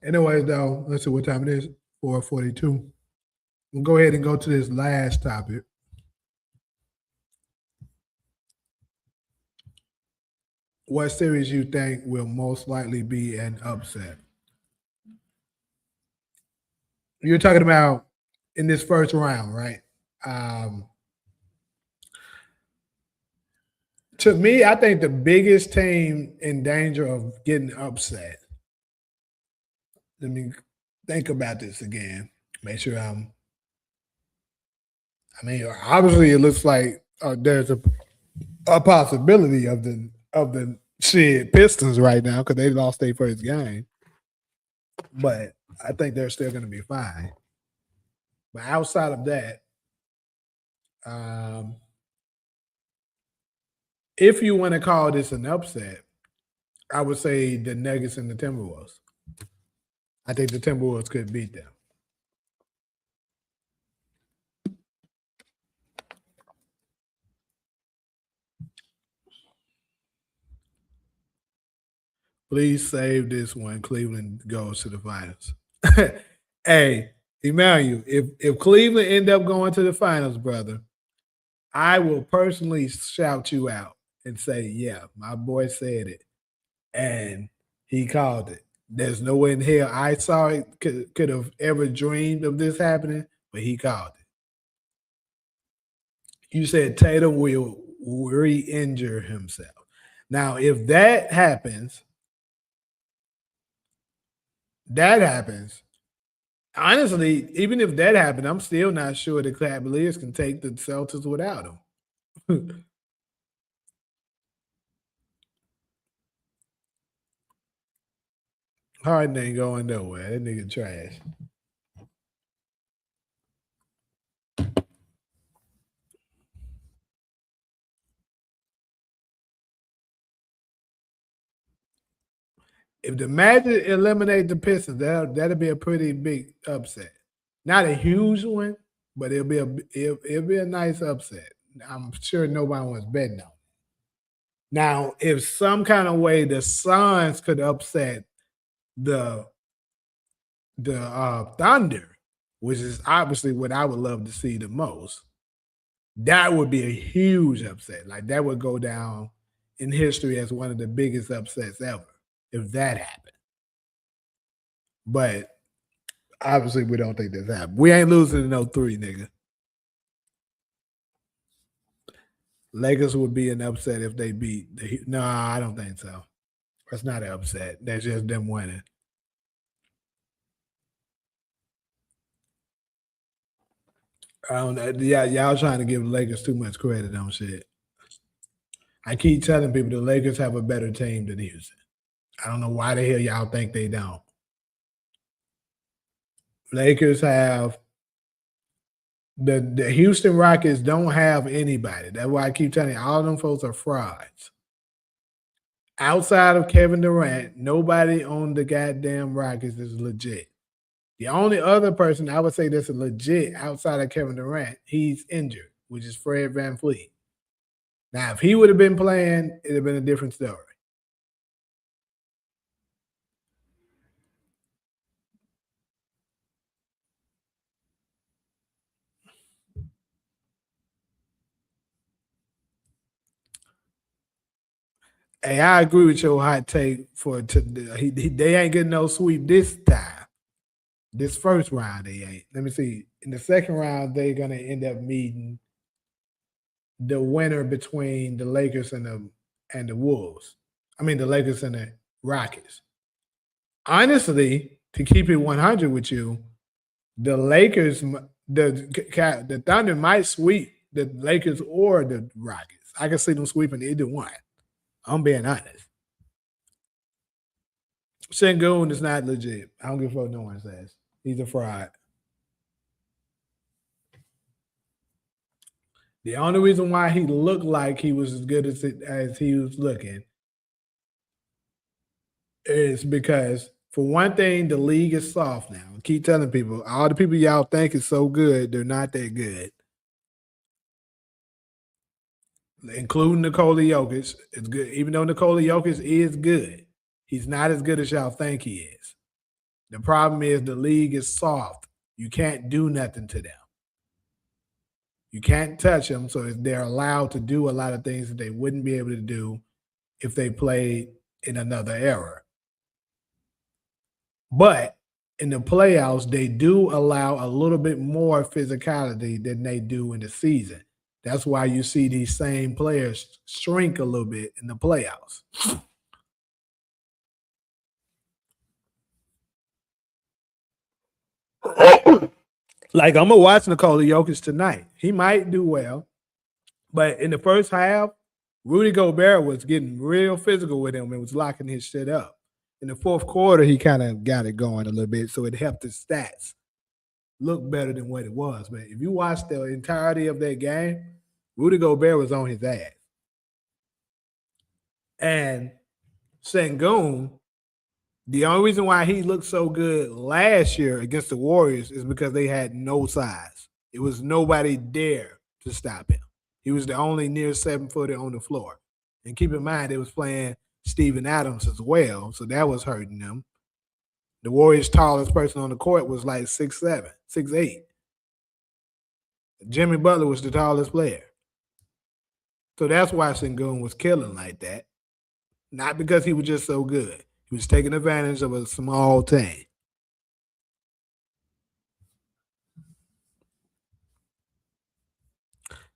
Anyways, though, let's see what time it is. 4:42. We'll go ahead and go to this last topic. What series you think will most likely be an upset? You're talking about in this first round, right? To me, I think the biggest team in danger of getting upset. Let me think about this again. Make sure I'm. I mean, obviously, it looks like there's a possibility of the shit Pistons right now because they lost their first game, but I think they're still going to be fine. But outside of that, if you want to call this an upset, I would say the Nuggets and the Timberwolves. I think the Timberwolves could beat them. Please save this one. Cleveland goes to the finals. Hey, Emmanuel, if Cleveland end up going to the finals, brother, I will personally shout you out and say, yeah, my boy said it. And he called it. There's no way in hell I saw it could have ever dreamed of this happening, but he called it. You said Tatum will re-injure himself. Now, if that happens, honestly, even if that happened, I'm still not sure the Cavaliers can take the Celtics without him. Harden ain't going nowhere. That nigga trash. If the Magic eliminate the Pistons, that'll be a pretty big upset. Not a huge one, but it'll be a nice upset. I'm sure nobody was betting on it. Now, if some kind of way the Suns could upset the Thunder, which is obviously what I would love to see the most, that would be a huge upset. Like that would go down in history as one of the biggest upsets ever if that happened. But obviously, we don't think this happened. We ain't losing to no 3, nigga. Lakers would be an upset if they beat the. No, I don't think so. That's not an upset. That's just them winning. I don't know. Yeah, y'all trying to give the Lakers too much credit on shit. I keep telling people the Lakers have a better team than Houston. I don't know why the hell y'all think they don't. Lakers have the Houston Rockets don't have anybody. That's why I keep telling you, all them folks are frauds. Outside of Kevin Durant, nobody on the goddamn Rockets is legit. The only other person I would say that's legit outside of Kevin Durant, he's injured, which is Fred VanVleet. Now, if he would have been playing, it'd have been a different story. Hey, I agree with your hot take they ain't getting no sweep this time. This first round, they ain't. Let me see. In the second round, they're gonna end up meeting the winner between the Lakers and the Wolves. I mean, the Lakers and the Rockets. Honestly, to keep it 100 with you, the Lakers, the Thunder might sweep the Lakers or the Rockets. I can see them sweeping either one. I'm being honest. Sengun is not legit. I don't give a fuck what no one says. He's a fraud. The only reason why he looked like he was as good as he was looking is because, for one thing, the league is soft now. I keep telling people, all the people y'all think is so good, they're not that good. Including Nikola Jokic. It's good. Even though Nikola Jokic is good, he's not as good as y'all think he is. The problem is the league is soft. You can't do nothing to them. You can't touch them, so they're allowed to do a lot of things that they wouldn't be able to do if they played in another era. But in the playoffs, they do allow a little bit more physicality than they do in the season. That's why you see these same players shrink a little bit in the playoffs. Like, I'm going to watch Nikola Jokic tonight. He might do well. But in the first half, Rudy Gobert was getting real physical with him and was locking his shit up. In the fourth quarter, he kind of got it going a little bit, so it helped his stats look better than what it was. But if you watch the entirety of that game, Rudy Gobert was on his ass. And Sengun, the only reason why he looked so good last year against the Warriors is because they had no size. It was nobody there to stop him. He was the only near 7-footer on the floor. And keep in mind, they was playing Steven Adams as well, so that was hurting them. The Warriors' tallest person on the court was like 6'7", 6'8". Jimmy Butler was the tallest player. So that's why Sengun was killing like that. Not because he was just so good. He was taking advantage of a small team.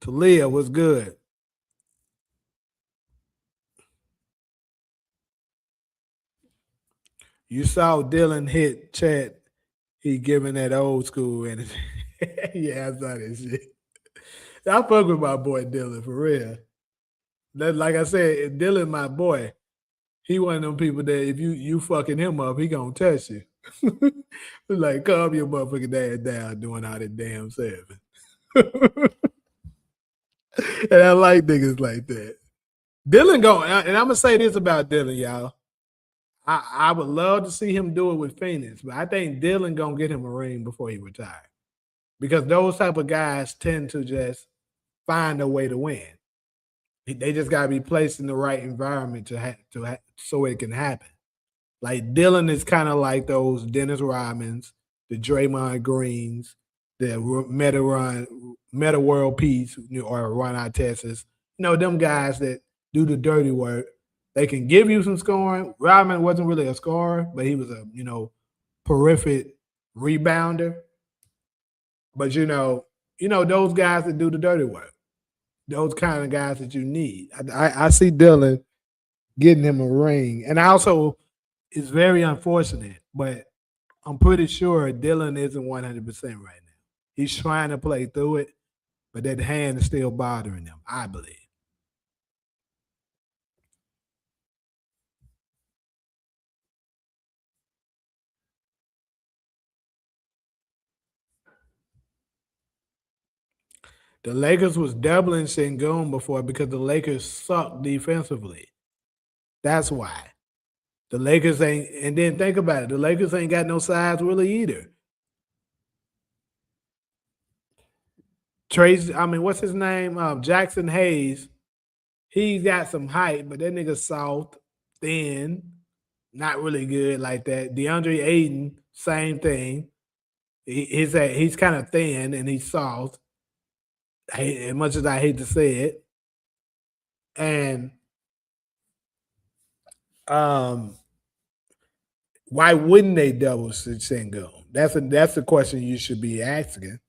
Talia was good. You saw Dylan hit Chet. He giving that old school energy. Yeah, I saw that shit. I fuck with my boy Dylan for real. That, like I said, Dylan, my boy, he one of them people that if you fucking him up, he gonna touch you. Like, calm your motherfucking dad down doing all that damn serving. And I like niggas like that. Dylan going, and I'm gonna say this about Dylan, y'all. I would love to see him do it with Phoenix, but I think Dylan gonna get him a ring before he retires. Because those type of guys tend to just find a way to win. They just gotta be placed in the right environment so it can happen. Like Dylan is kind of like those Dennis Rodmans, the Draymond Greens, the Meta World Peace, or Ron Artestas. Them guys that do the dirty work. They can give you some scoring. Rodman wasn't really a scorer, but he was a, terrific rebounder. But those guys that do the dirty work. Those kind of guys that you need. I see Dylan getting him a ring. And also, it's very unfortunate, but I'm pretty sure Dylan isn't 100% right now. He's trying to play through it, but that hand is still bothering him, I believe. The Lakers was doubling Sengun before because the Lakers suck defensively. That's why. The Lakers ain't, and then think about it, the Lakers ain't got no size really either. What's his name? Jackson Hayes. He's got some height, but that nigga soft, thin, not really good like that. DeAndre Ayton, same thing. He's kind of thin and he's soft. As much as I hate to say it. And why wouldn't they double Sengun? That's the question you should be asking.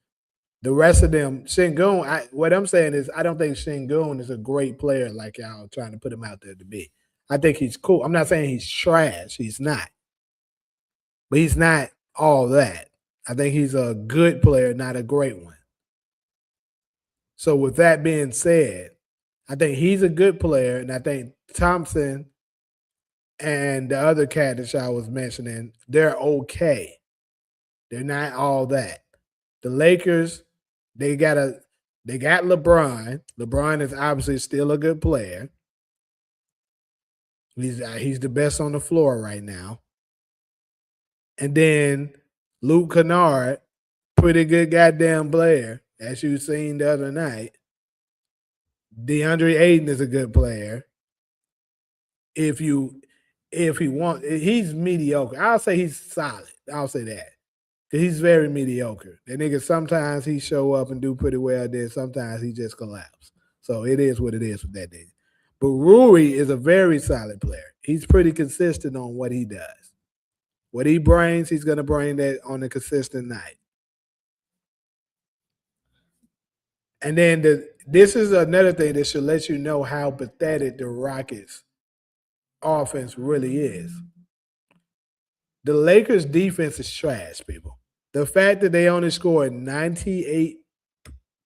The rest of them, Şengün, what I'm saying is I don't think Şengün is a great player like y'all trying to put him out there to be. I think he's cool. I'm not saying he's trash. He's not. But he's not all that. I think he's a good player, not a great one. So with that being said, I think he's a good player, and I think Thompson and the other cat that y'all was mentioning, they're okay. They're not all that. The Lakers, they got LeBron. LeBron is obviously still a good player. He's the best on the floor right now. And then Luke Kennard, pretty good goddamn player, as you seen the other night. DeAndre Ayton is a good player. If he wants, he's mediocre. I'll say he's solid. I'll say that. Because he's very mediocre. That nigga, sometimes he show up and do pretty well, then sometimes he just collapse. So it is what it is with that nigga. But Rui is a very solid player. He's pretty consistent on what he does. What he brings, he's going to bring that on a consistent night. And then this is another thing that should let you know how pathetic the Rockets' offense really is. The Lakers' defense is trash, people. The fact that they only scored 98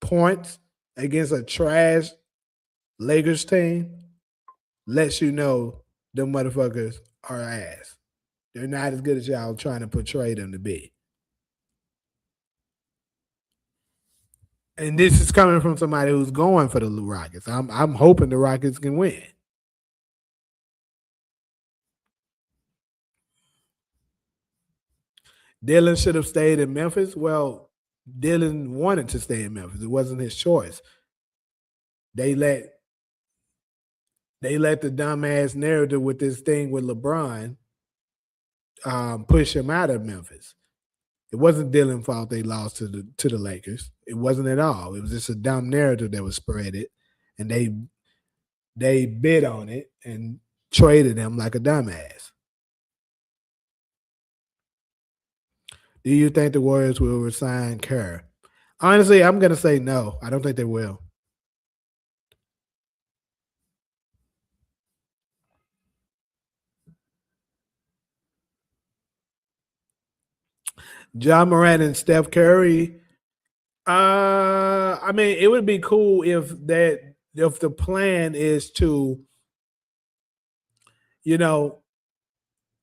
points against a trash Lakers team lets you know them motherfuckers are ass. They're not as good as y'all trying to portray them to be. And this is coming from somebody who's going for the Rockets. I'm hoping the Rockets can win. Dylan should have stayed in Memphis. Well, Dylan wanted to stay in Memphis. It wasn't his choice. They let the dumbass narrative with this thing with LeBron push him out of Memphis. It wasn't Dylan's fault they lost to the Lakers. It wasn't at all. It was just a dumb narrative that was spread, and they bid on it and traded him like a dumbass. Do you think the Warriors will resign Kerr? Honestly, I'm going to say no. I don't think they will. John Morant and Steph Curry. I mean, it would be cool if the plan is to,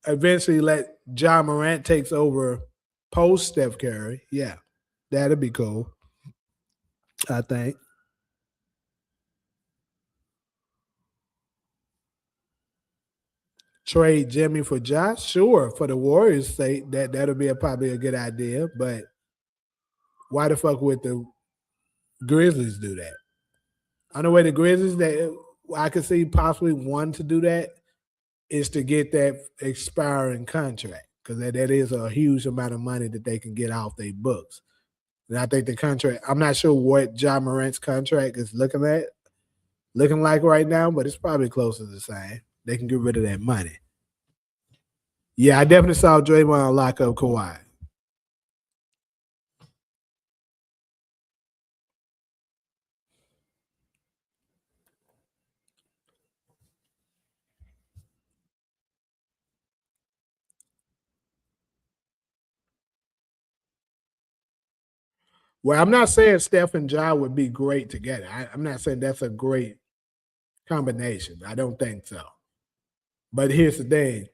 eventually let John Morant takes over post Steph Curry. Yeah, that'd be cool. I think. Trade Jimmy for Josh? Sure, for the Warriors' sake, that'll be probably a good idea. But why the fuck would the Grizzlies do that? I know where the Grizzlies that I could see possibly one to do that is to get that expiring contract because that is a huge amount of money that they can get off their books. And I think the contract, I'm not sure what John Morant's contract is looking like right now, but it's probably close to the same. They can get rid of that money. Yeah, I definitely saw Draymond lock up Kawhi. Well, I'm not saying Steph and Ja would be great together. I'm not saying that's a great combination. I don't think so. But here's the thing.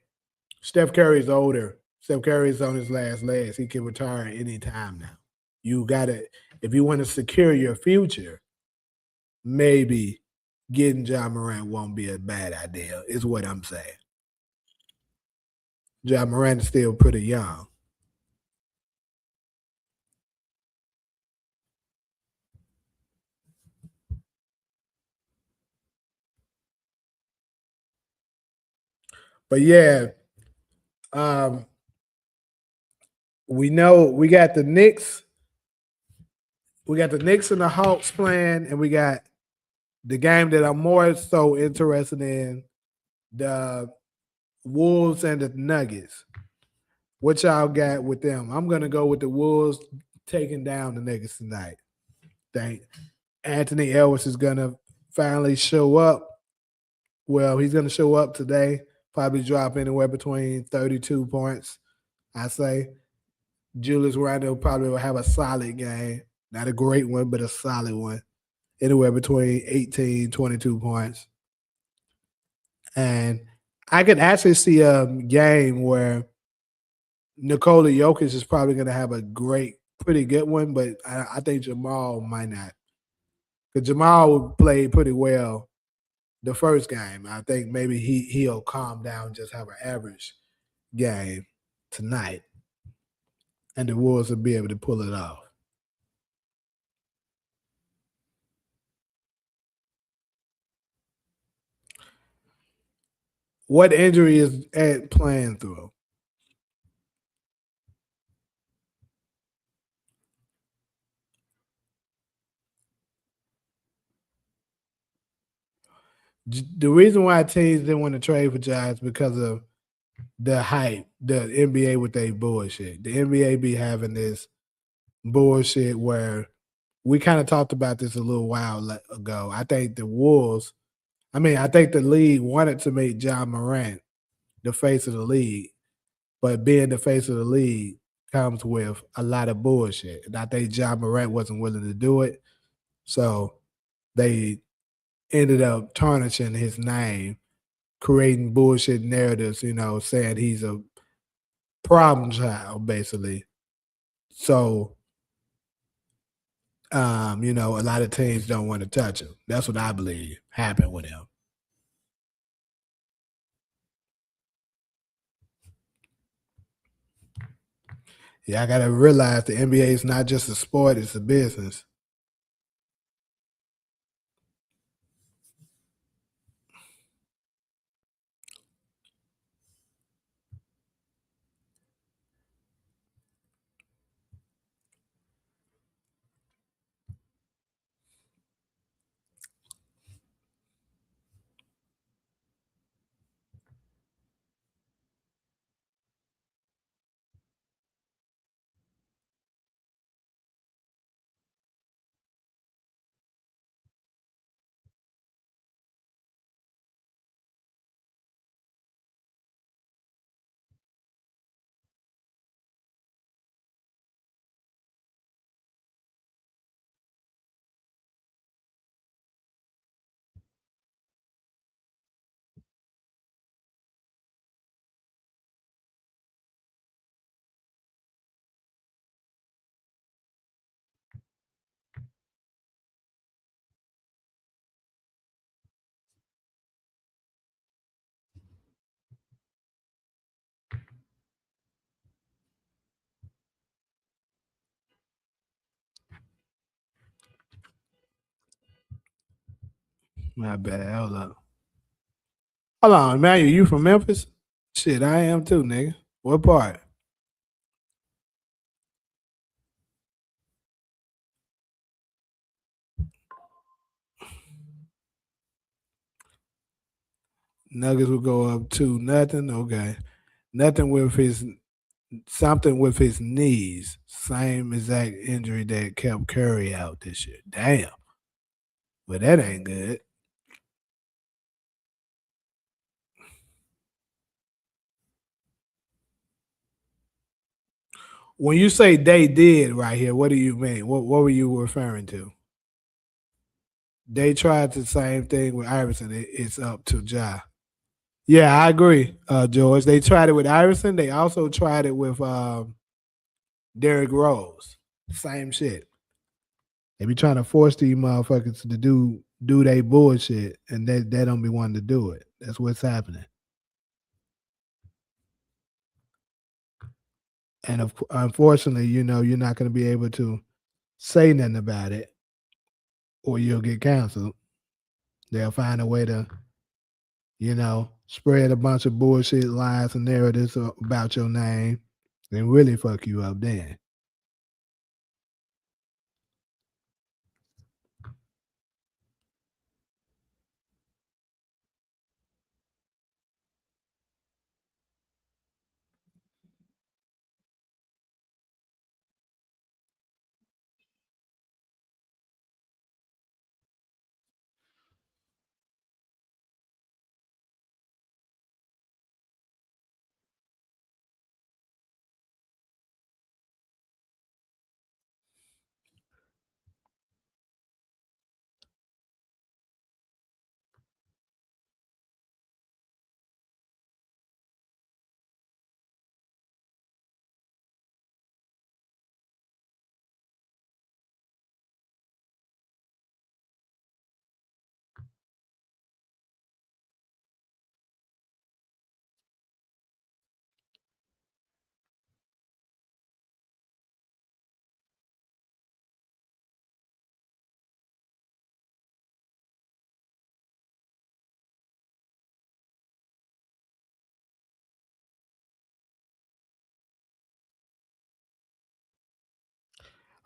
Steph Curry's older. Steph Curry's on his last legs. He can retire any time now. You got to, if you want to secure your future, maybe getting John Morant won't be a bad idea, is what I'm saying. John Morant is still pretty young. But yeah, we know we got the Knicks. We got the Knicks and the Hawks playing, and we got the game that I'm more so interested in, the Wolves and the Nuggets. What y'all got with them? I'm gonna go with the Wolves taking down the Nuggets tonight. think Anthony Edwards is gonna finally show up. Well, he's gonna show up today. Probably drop anywhere between 32 points. I say Julius Randle probably will have a solid game. Not a great one, but a solid one. Anywhere between 18, 22 points. And I could actually see a game where Nikola Jokic is probably going to have a pretty good one, but I think Jamal might not. Because Jamal played pretty well the first game. I think maybe he'll calm down and just have an average game tonight. And the Wolves will be able to pull it off. What injury is Ed playing through? The reason why teams didn't want to trade for Giants because of the hype, the NBA with their bullshit. The NBA be having this bullshit where we kind of talked about this a little while ago. I think I think the league wanted to make John Morant the face of the league, but being the face of the league comes with a lot of bullshit. And I think John Morant wasn't willing to do it. So they ended up tarnishing his name, creating bullshit narratives, saying he's a problem child, basically. So, a lot of teams don't want to touch him. That's what I believe happened with him. Yeah, I gotta realize the NBA is not just a sport; it's a business. My bad. Hold up. Hold on, man. You from Memphis? Shit, I am too, nigga. What part? Nuggets will go up 2-0. Okay, nothing with his something with his knees. Same exact injury that kept Curry out this year. Damn. But that ain't good. When you say they did right here, what do you mean? What were you referring to? They tried the same thing with Iverson. It's up to Ja. Yeah, I agree, George. They tried it with Iverson. They also tried it with Derrick Rose. Same shit. They be trying to force these motherfuckers to do they bullshit, and they don't be wanting to do it. That's what's happening. And unfortunately, you're not going to be able to say nothing about it, or you'll get canceled. They'll find a way to, spread a bunch of bullshit lies and narratives about your name, and really fuck you up then.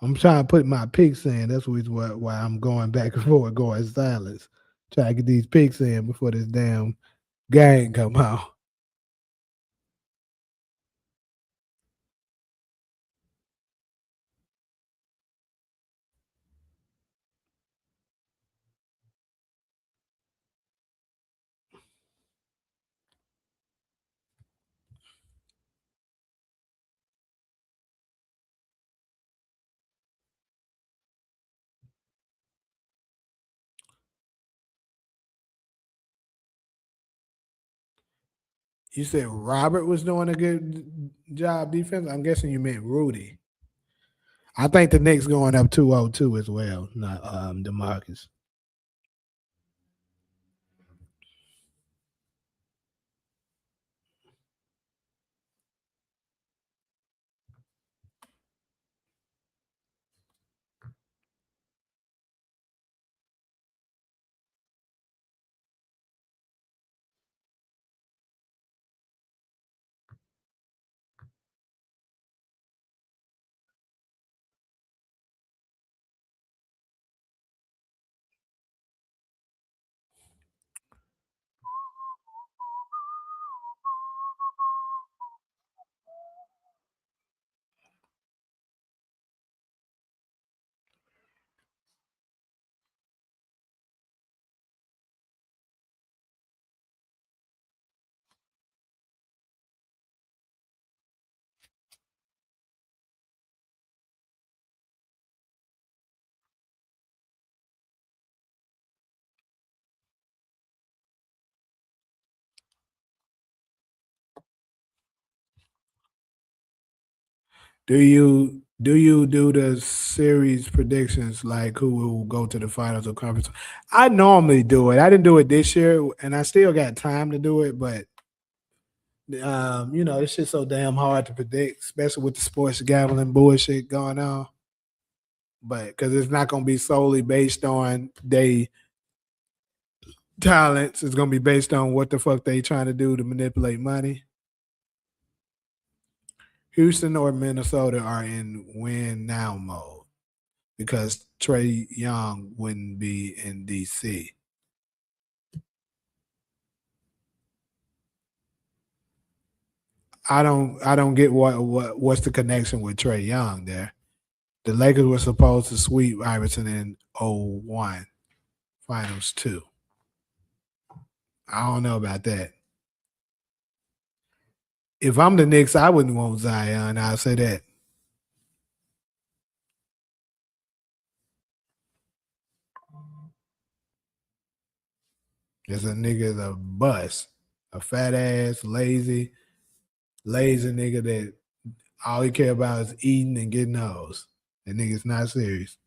I'm trying to put my picks in. That's why I'm going back and forth, going silence. Try to get these picks in before this damn game come out. You said Robert was doing a good job defense. I'm guessing you meant Rudy. I think the Knicks going up 2-0 as well, not DeMarcus. Do you do the series predictions like who will go to the finals or conference? I normally do it. I didn't do it this year, and I still got time to do it, but it's just so damn hard to predict, especially with the sports gambling bullshit going on. But because it's not going to be solely based on they talents, it's going to be based on what the fuck they trying to do to manipulate money. Houston or Minnesota are in win now mode because Trey Young wouldn't be in DC. I don't get what's the connection with Trey Young there. The Lakers were supposed to sweep Iverson in 01 finals 2. I don't know about that. If I'm the Knicks, I wouldn't want Zion. I'll say that. There's a nigga's a bust, a fat ass, lazy nigga that all he care about is eating and getting hoes. That nigga's not serious.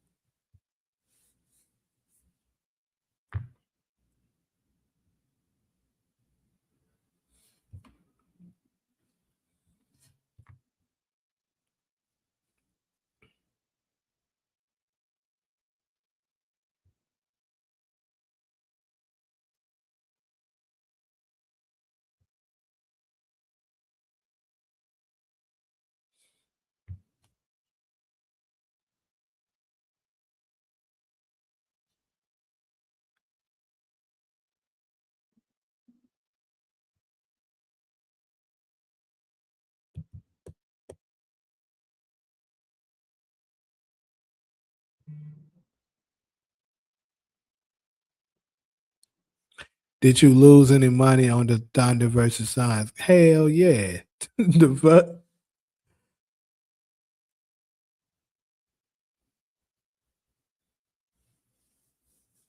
Did you lose any money on the Thunder versus Suns? Hell yeah. The fuck?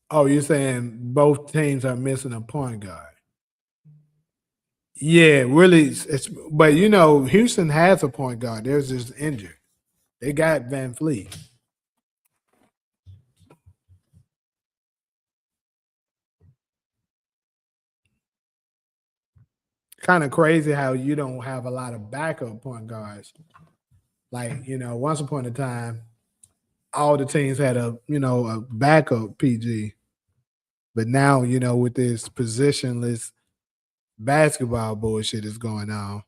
Oh, you're saying both teams are missing a point guard. Yeah, really. But Houston has a point guard. They're just injured. They got Van Fleet. Kind of crazy how you don't have a lot of backup point guards. Like, once upon a time, all the teams had a backup PG. But now, with this positionless basketball bullshit is going on,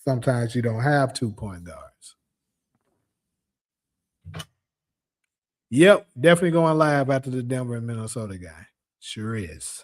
sometimes you don't have 2 point guards. Yep, definitely going live after the Denver and Minnesota guy. Sure is.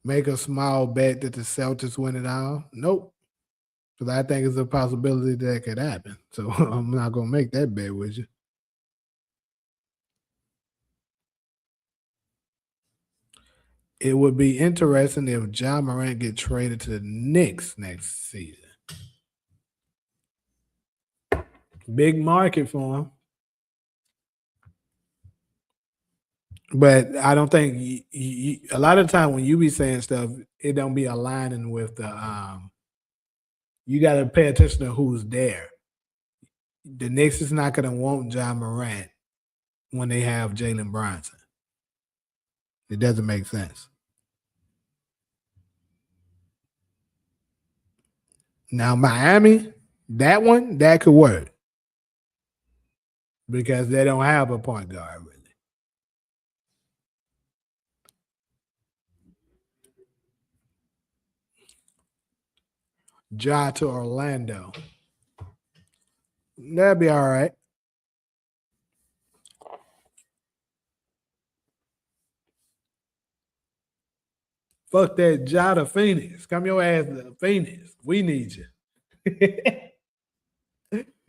Make a small bet that the Celtics win it all? Nope. Because I think it's a possibility that could happen. So I'm not gonna make that bet with you. It would be interesting if Ja Morant get traded to the Knicks next season. Big market for him. But I don't think a lot of the time when you be saying stuff, it don't be aligning with the you got to pay attention to who's there. The Knicks is not going to want Ja Morant when they have Jalen Brunson. It doesn't make sense. Now Miami, that could work because they don't have a point guard really. Ja to Orlando. That'd be all right. Fuck that Ja to Phoenix. Come your ass to Phoenix. We need you.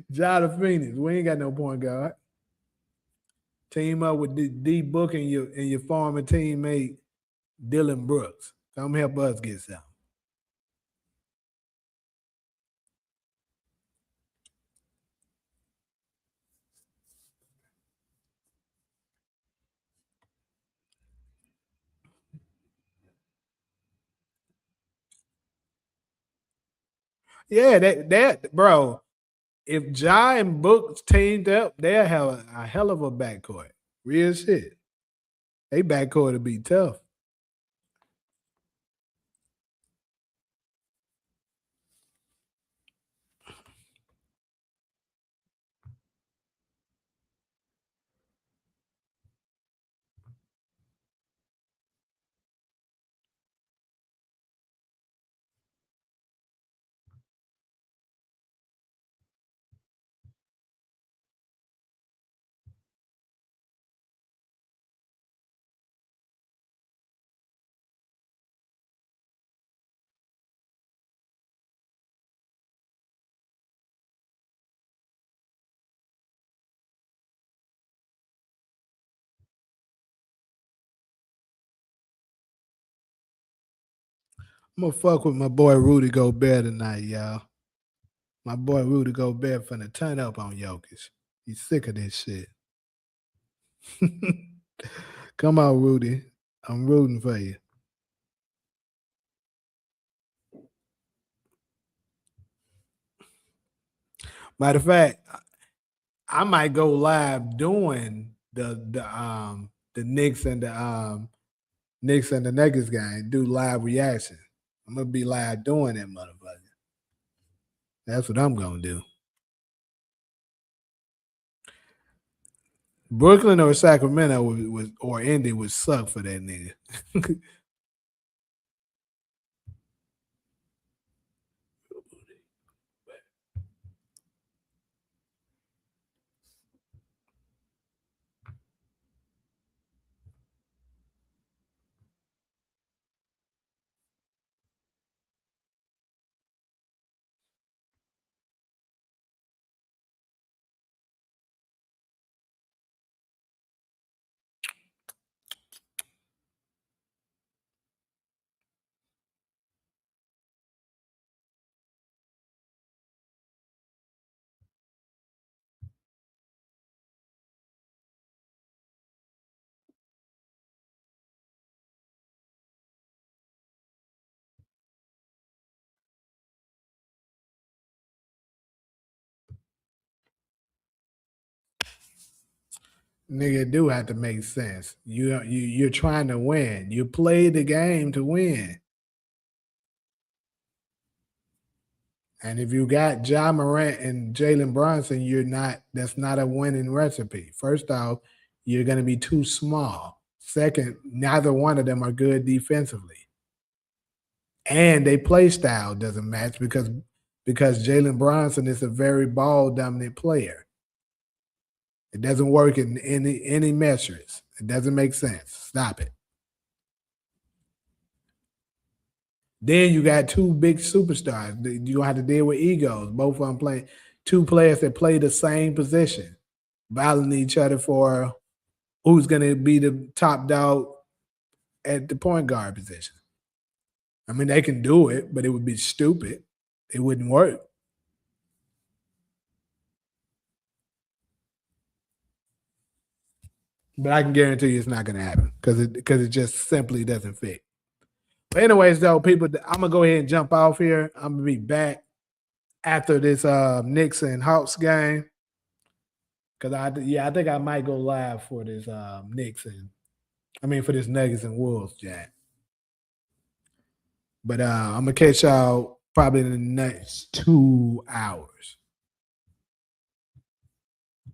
Ja to Phoenix. We ain't got no point guard. Team up with D Book and your former teammate Dylan Brooks. Come help us get some. Yeah, that bro. If Ja and Book teamed up, they'll have a hell of a backcourt. Real shit. They backcourt to be tough. I'm gonna fuck with my boy Rudy Gobert tonight, y'all. My boy Rudy Gobert finna turn up on Jokic. He's sick of this shit. Come on, Rudy. I'm rooting for you. Matter of fact, I might go live doing the Knicks and Knicks and the Nuggets game, do live reaction. I'm gonna be live doing that motherfucker. That's what I'm gonna do. Brooklyn or Sacramento or Indy would suck for that nigga. Nigga, it do have to make sense. You're trying to win. You play the game to win. And if you got Ja Morant and Jalen Brunson, that's not a winning recipe. First off, you're gonna be too small. Second, neither one of them are good defensively. And their play style doesn't match because Jalen Brunson is a very ball dominant player. It doesn't work in any measures. It doesn't make sense. Stop it. Then you got two big superstars. You gonna have to deal with egos. Both of them playing two players that play the same position, battling each other for who's gonna be the top dog at the point guard position. I mean, they can do it, but it would be stupid. It wouldn't work. But I can guarantee you it's not gonna happen because it just simply doesn't fit. But anyways, though, people, I'm gonna go ahead and jump off here. I'm gonna be back after this Knicks and Hawks game. Cause I think I might go live for this for this Nuggets and Wolves, Jack. But I'm gonna catch y'all probably in the next 2 hours.